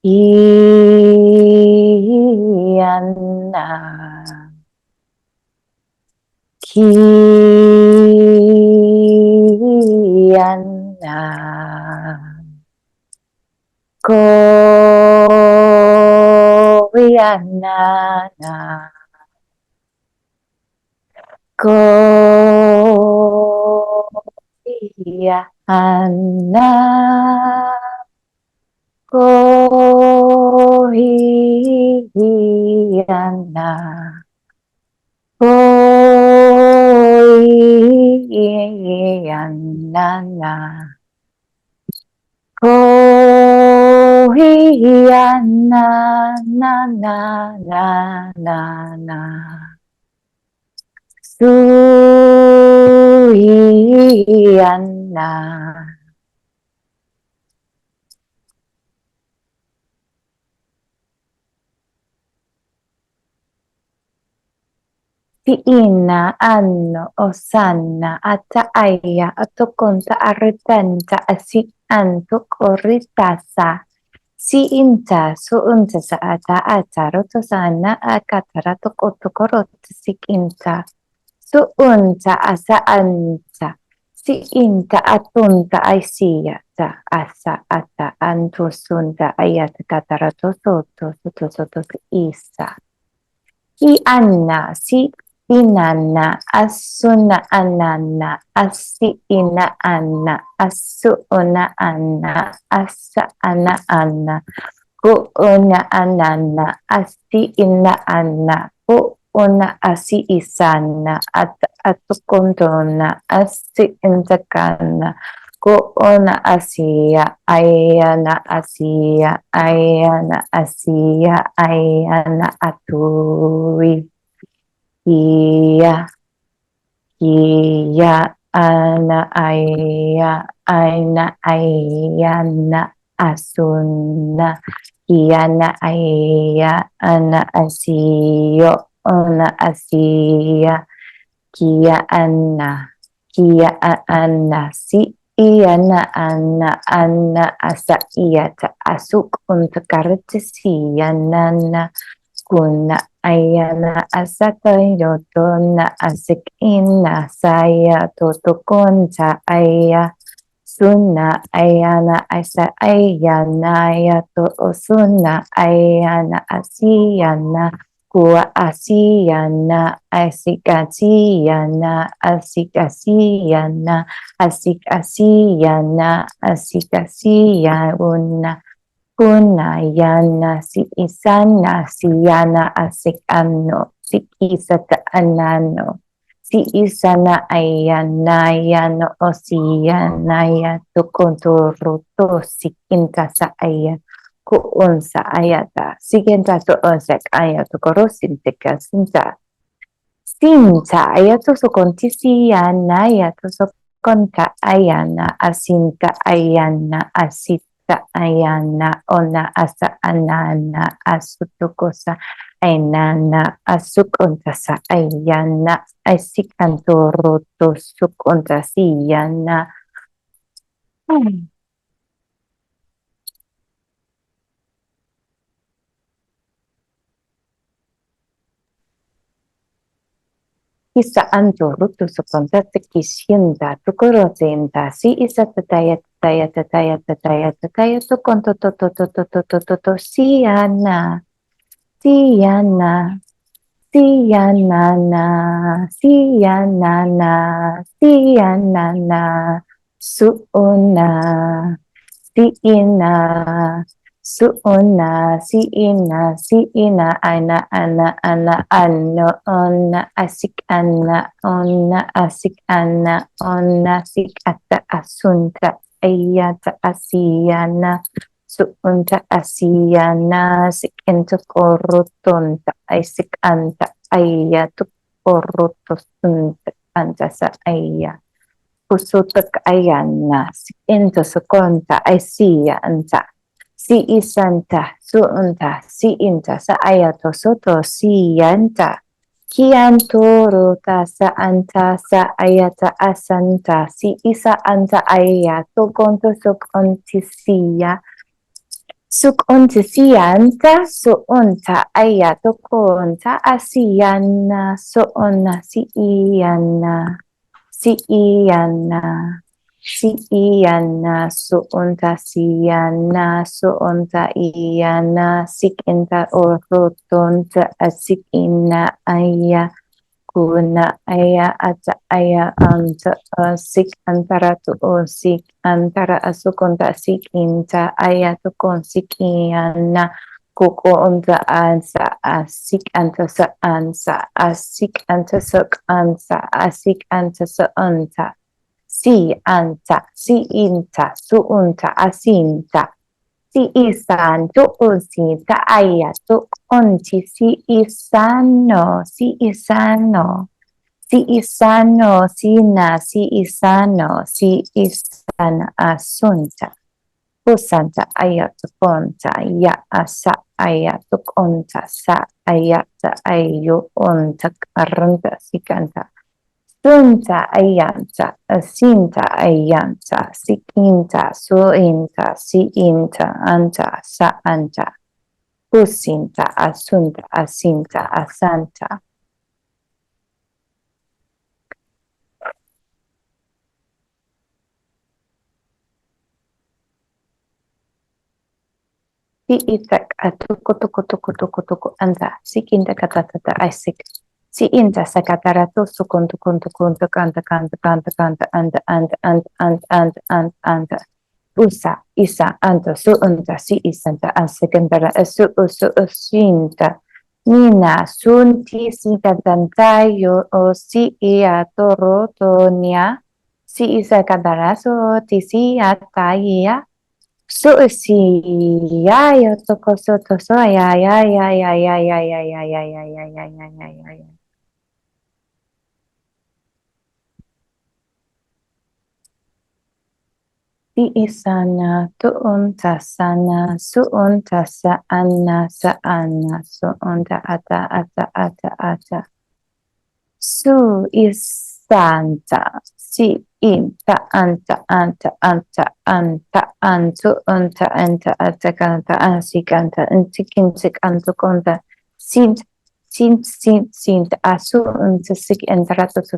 Iyana. Kiyana. Koyana. Koyana. Koyana. Koyana. Koyana. Na na na na na. Suyana. Tiina, anno, osanna, ataaya, atokonta, aritanta, asianto, koritasa, siinta, suunta sa ata, rotosana, akatara, tokotokorot, sikinta, suunta, asaanta, siinta, atunta, aisiyata, asa, ata, antusunta, ayata, katarato, soto, soto, soto, isa. Si Anna, si inana, asuna anana, asi ina ana, asu una ana, asa ana ana, ku una anana, asi ina ana, ku una asi isana, atukundona, asi intakana, ku una asia, ayana asia, ayana asia, ayana aturi. Iya, iya, ana aya, aina ayana asuna, iyana aya, ana asiyo, ana asiya, kia ana si iyana ana asa iyata asuk untuk kartesiyanana kuna ayana asatayo na asik ina saya totokonta aya suna ayana asa ayana ya to suna ayana asiyana kuwa asiyana asikasiyana asikasiyana asikasiyana asikasiyana kuna yana si isana si yana asik ano si isata anano si isana ayana yano o si yana ya tukontoruto si kinta sa aya ku unsa ayata si kinta to unsa aya tukorosin teka sinta ayato sokonti si yana ya to sokonta ayana asinta ayana asit ayana ona asa anana asutukosa ainana asukontasa ayana asikantoroto sukontasiyana Isa antoroto sukontasa kishinda tukorozinda si isa tataya tukonto to siyana Siyanana, Siyanana, Siyanana, Siyanana, Suuna, Siina, Suuna, Siina, ana, ano, ona, asik, ona, sik, ata, asunta, ayata, asiyana, suunta asiyana sik into korutunta ay sik anta aya tu korutunta anta sa aya kusutak ayana sik into sukonta ay siya anta si isanta suunta si inta sa ayato soto siyanta kiantoro ta sa anta sa ayata asanta si isa anta ayato konto sukonti siya Sukunta siyanta, suunta ayato kunta asiyana, suuna si iyana, si iyana, si iyana, suunta siyana, suunta iyana, sikinta urutunta asikina aya. Kuna aya ata aya anta sik antara tu sik antara asukonta sik inta aya tu kon sik iana kuko unta ansa asik anta sa ansa asik anta sok ansa asik anta sa anta si anta si inta su unta asinta si isan tu usi ta aya tu onti si isano si isano si isano sina si isano si isana asunta kusanta aya tu konta ya asa aya tu konta sa aya ta ayo onta karanta sikanta Sunta ayanta, asinta ayanta, sikinta, suinta, siinta, anta, sa anta, kusinta, asunta, asinta, asanta. Si itak atuko tuko anta, sikinta katatata asik. Si inta sakatarato sukuntu kuntu kuntu kanta kanta kanta kanta anta usa isa anta su unta si isanta asekandara asu usu usinta nina sunti sita tantayo o si ia toro tonia si isa kadaraso ti si ataya so si ya yo toko so to so ya. Sana tuunta sana suunta saana suunta ata su isanta si inta anta antu unta anta atakanta ansikanta antikinsik antukonta sint sint asu unta sik entrato to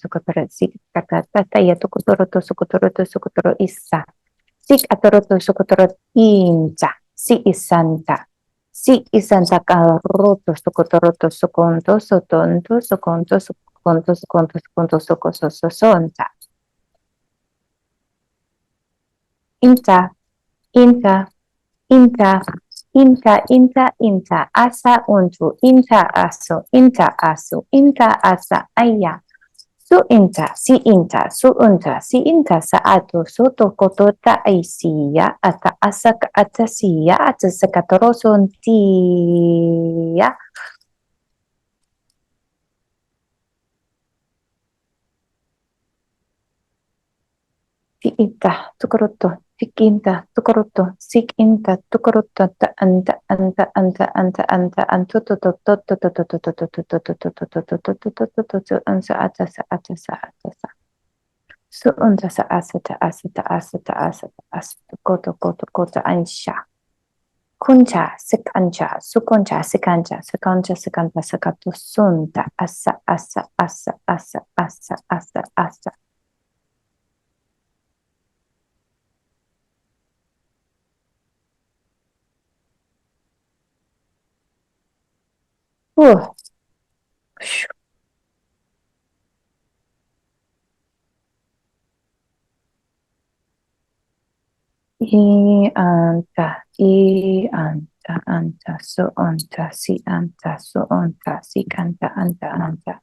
sukotoro sik kata ya to sukotoro isa sik atoroto sukotoro inta si isanta si isanta karoto sukotoroto sukonto sotonto sokososonta inta inta inta inta asa untu inta asa aya su unta si inta saato soto kotota aisia ata asak atasia ata sakatoroson Tikinta, tukoroto, tikinta, tukoroto, sikinta, tukoroto, anta, ansa, atasa. So unta sa asata, koto, ansha. Kuncha, sikancha, sukuncha, sikanta, sakato, sunta, asa. Whew. Anta, so onta, si kanta, anta.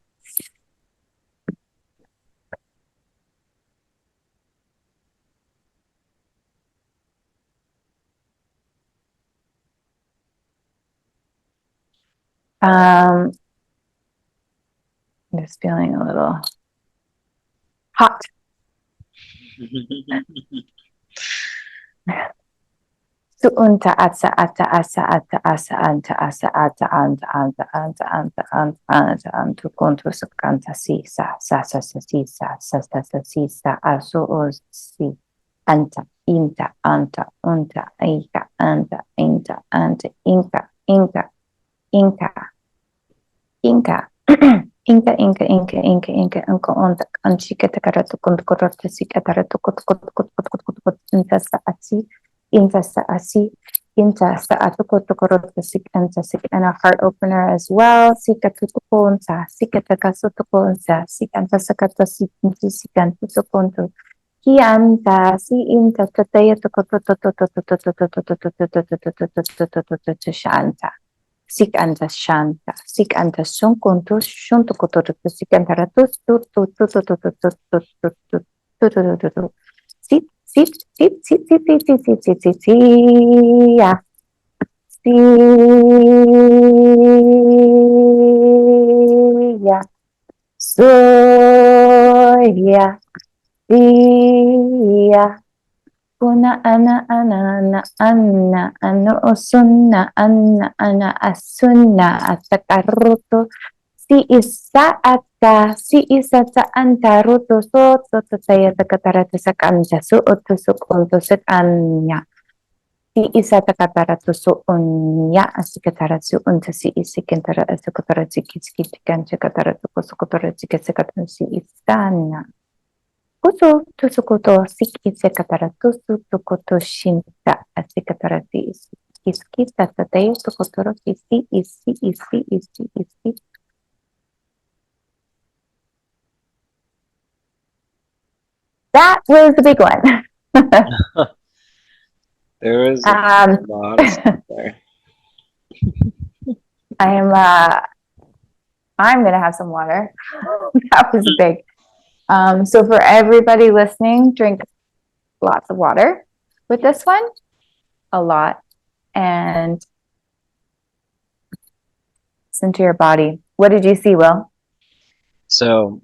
Just feeling a little hot. Suunta asa anta konto sakanta sisa sisa aso si anta inta anta unta ika anta inta inka inka onta anchika takarato konto korota sikatarato kot inta saatsi Inta sa atukotokorota sik and a heart opener as well. Sikatutukonsa, sikatakasotokonsa, sikanta sakata sikanta sokonto. Kianta, si inta tataya shanta. Sikanta shanta, sikanta sunkonto, shuntokotorota, sikanta ratus, Sit. Ya. Ya. Soya. Ya. Kuna ana osunna ana asunna atakaruto si isa anta ruto so saya takatarata sakanja so oto so konto sakanya si isa takatarata so onya asikatara so unta si isikentara asakatara sikitkan chakatarata kosokotara sikatara si isana Kuso tusukoto sik isekatara tusukoto shinta asikatara si iskita tatay tukotoro isi that was the big one. There was a um, lot of stuff there. I am I'm gonna have some water. That was big. So for everybody listening, drink lots of water with this one, a lot, and listen to your body. What did you see, Will? So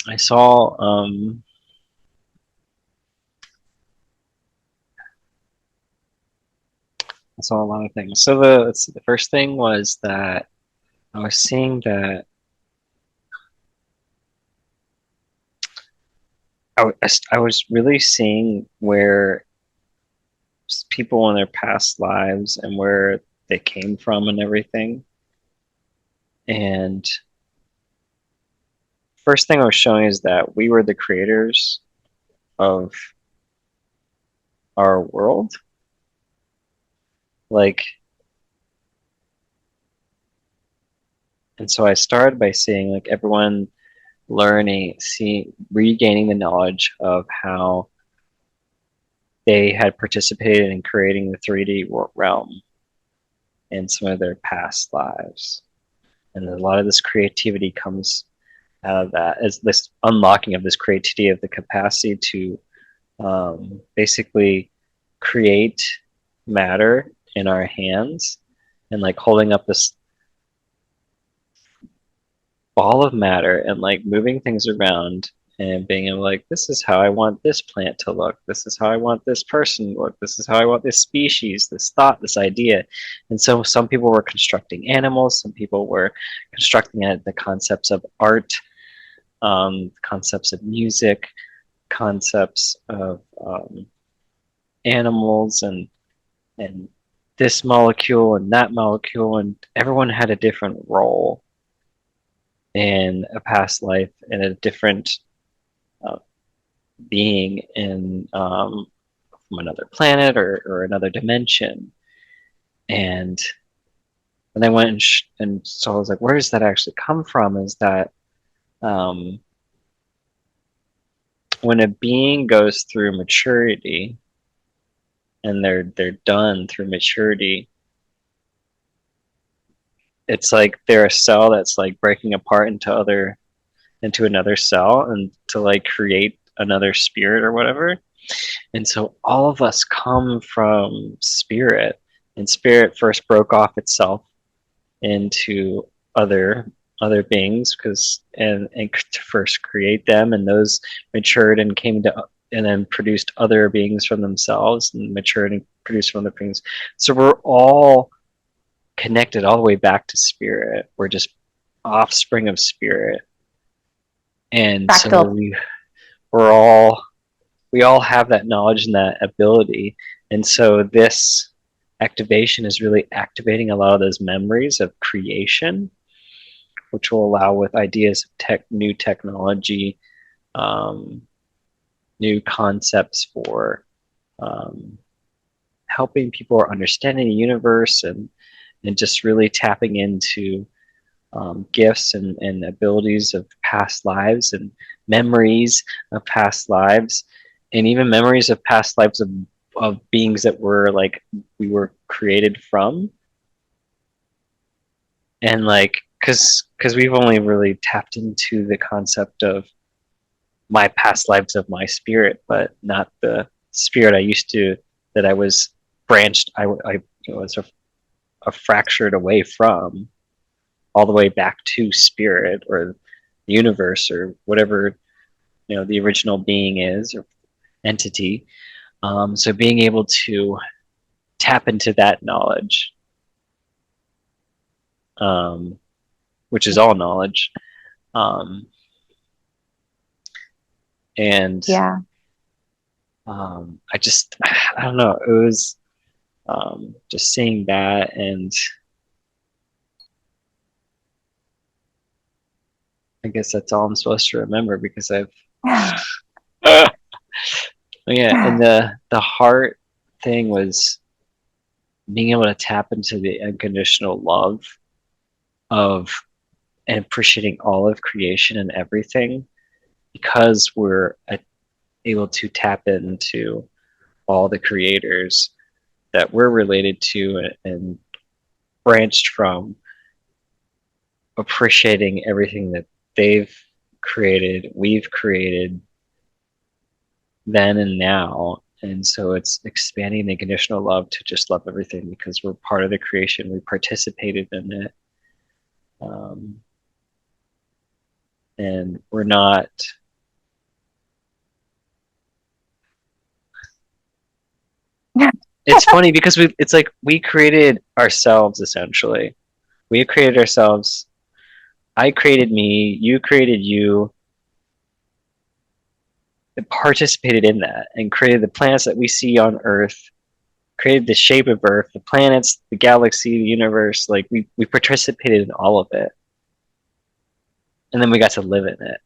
I saw a lot of things. So the first thing was that I was seeing that I was really seeing where people in their past lives and where they came from and everything. And first thing I was showing is that we were the creators of our world. Like, and so I started by seeing like everyone learning, regaining the knowledge of how they had participated in creating the 3D realm in some of their past lives. And a lot of this creativity comes out of that, as this unlocking of this creativity, of the capacity to basically create matter in our hands, and like holding up this ball of matter and like moving things around and being able like, this is how I want this plant to look, this is how I want this person to look, this is how I want this species, this thought, this idea. And so some people were constructing animals, some people were constructing the concepts of art, concepts of music, concepts of animals, and this molecule and that molecule, and everyone had a different role in a past life and a different uh, being in from another planet, or another dimension. And I went and so I was like, where does that actually come from? Is that um, when a being goes through maturity and they're done through maturity, it's like they're a cell that's like breaking apart into another cell and to like create another spirit or whatever. And so all of us come from spirit, and spirit first broke off itself into other beings, because and to first create them, and those matured and came to, and then produced other beings from themselves, and matured and produced from other beings. So we're all connected all the way back to spirit. We're just offspring of spirit. And so Fractal. we're all we all have that knowledge and that ability. And so this activation is really activating a lot of those memories of creation, which will allow with ideas of new technology, um, new concepts for um, helping people understanding the universe, and just really tapping into gifts and abilities of past lives, and memories of past lives, and even memories of past lives of beings that were like we were created from. And like, because we've only really tapped into the concept of my past lives of my spirit, but not the spirit I used to, that I was branched, was a fractured away from, all the way back to spirit or the universe or whatever the original being is, or entity. So being able to tap into that knowledge, um, which is all knowledge, um, and Yeah. I don't know, it was just seeing that. And I guess that's all I'm supposed to remember, because I've yeah. And the heart thing was being able to tap into the unconditional love of, and appreciating all of creation and everything, because we're able to tap into all the creators that we're related to and branched from, appreciating everything that they've created, we've created then and now. And so it's expanding the conditional love to just love everything because we're part of the creation. We participated in it. Um, and we're not, it's funny because it's like we created ourselves essentially. We created ourselves. I created me, you created you, and participated in that and created the planets that we see on Earth, created the shape of Earth, the planets, the galaxy, the universe. Like we participated in all of it. And then we got to live in it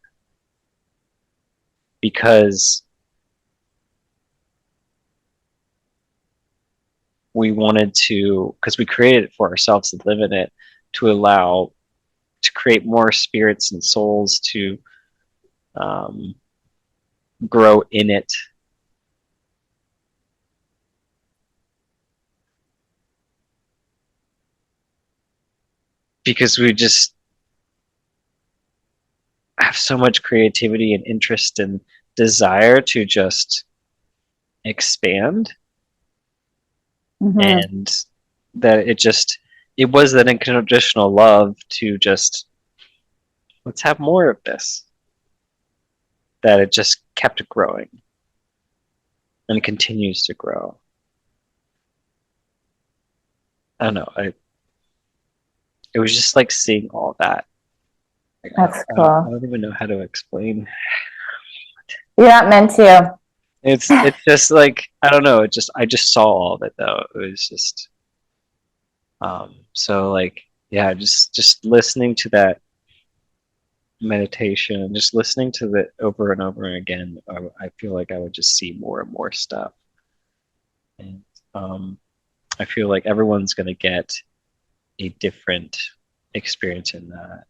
because we wanted to, because we created it for ourselves to live in it, to allow, to create more spirits and souls to um, grow in it. Because we just have so much creativity and interest and desire to just expand, Mm-hmm. and that it was that unconditional love to just, let's have more of this, that it just kept growing and continues to grow. I don't know. It was just like seeing all that. Like, That's I cool. don't even know how to explain. You're not meant to. It's just like, I don't know. I just saw all of it though. It was just so like, yeah, just listening to that meditation, just listening to it over and over again. I feel like I would just see more and more stuff, and um, I feel like everyone's gonna get a different experience in that,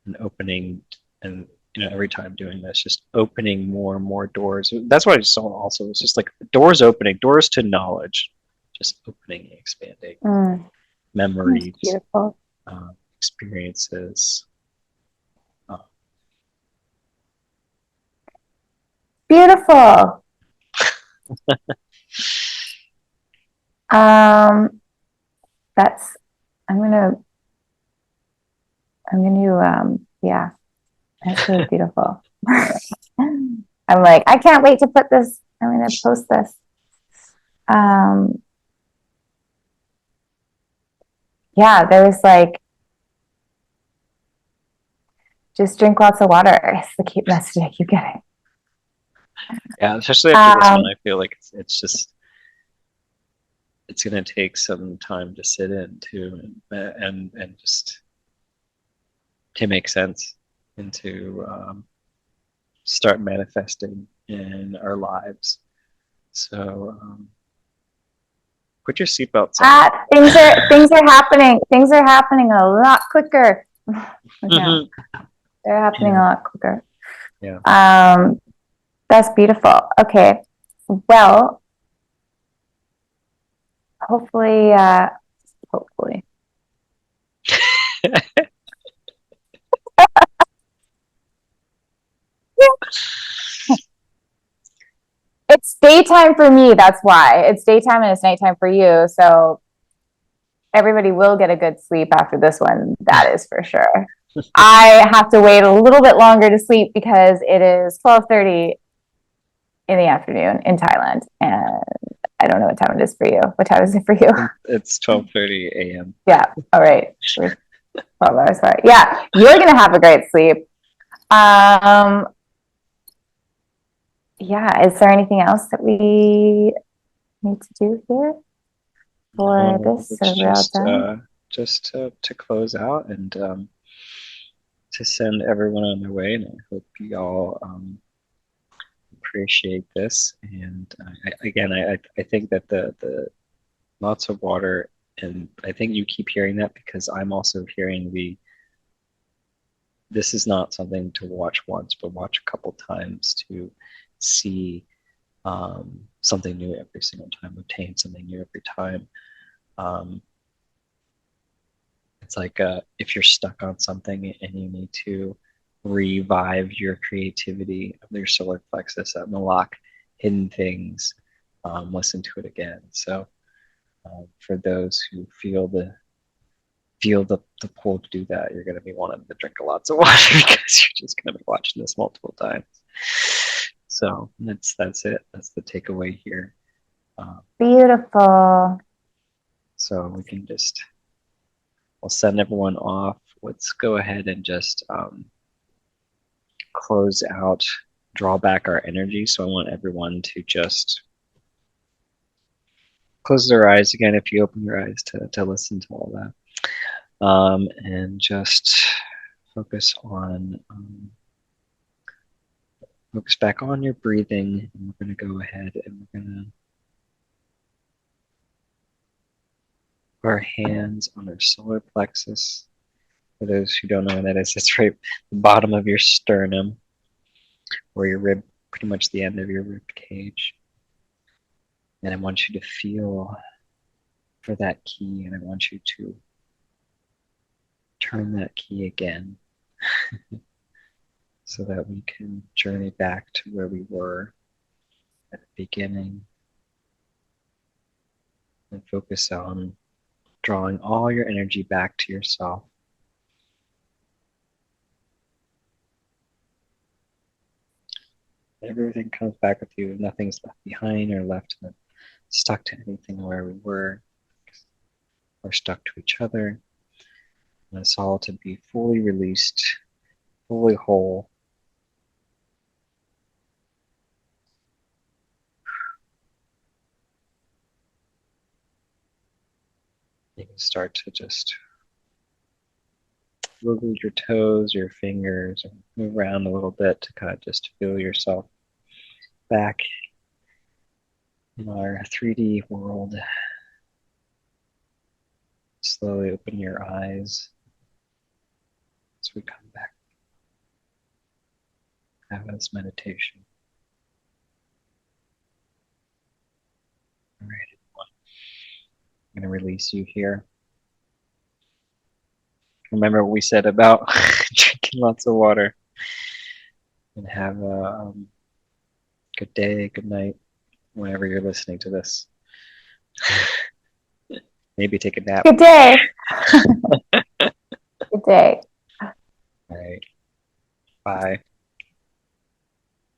and opening, and every time doing this, just opening more and more doors. That's what I saw also. It's just like doors opening, doors to knowledge, just opening and expanding Mm, that's memories, beautiful. experiences. Uh, Beautiful. Um, that's, I'm gonna, yeah, that's really beautiful. I'm like, I can't wait to put this, I'm gonna post this. Um, yeah, there was like, just drink lots of water. It's the key message I keep getting. yeah, especially after this one, Um, I feel like it's just it's gonna take some time to sit in too, and just to make sense, and to start manifesting in our lives. So put your seatbelts on. things are happening. Things are happening a lot quicker now. They're happening a Yeah, lot quicker. yeah. Um, that's beautiful. Okay. Well, hopefully, hopefully. It's daytime for me. That's why. It's daytime and it's nighttime for you. So everybody will get a good sleep after this one. That is for sure. I have to wait a little bit longer to sleep because it is 12:30 in the afternoon in Thailand, and I don't know what time it is for you. What time is it for you? It's 12:30 a.m. Yeah. All right. We're 12 hours far. Yeah. You're going to have a great sleep. Um, yeah. Is there anything else that we need to do here for No, this? it's Are we all done? just to close out and to send everyone on their way. And I hope you all appreciate this. And again, I think that the lots of water, and I think you keep hearing that because I'm also hearing this is not something to watch once, but watch a couple times to see something new every single time, obtain something new every time. It's like if you're stuck on something and you need to revive your creativity of your solar plexus, unlock hidden things, listen to it again. So for those who feel the pull to do that, you're going to be wanting to drink lots of water because you're just going to be watching this multiple times. So that's it. That's the takeaway here. Beautiful. So we can just, we'll send everyone off. Let's go ahead and just close out, draw back our energy. So I want everyone to just close their eyes again if you open your eyes to listen to all that. And just focus on focus back on your breathing, and we're going to go ahead and we're going to put our hands on our solar plexus. For those who don't know what that is, it's right at the bottom of your sternum, or your rib, pretty much the end of your rib cage. And I want you to feel for that key, and I want you to turn that key again so that we can journey back to where we were at the beginning and focus on drawing all your energy back to yourself. Everything comes back with you. Nothing's left behind or left stuck to anything where we were or stuck to each other. And it's all to be fully released, fully whole. You can start to just wiggle your toes, your fingers, and move around a little bit to kind of just feel yourself back in our 3D world. Slowly open your eyes as we come back. Have this meditation. All right, everyone. I'm going to release you here. Remember what we said about drinking lots of water, and have a good day, good night, whenever you're listening to this. Maybe take a nap. Good day. Good day. All right. Bye.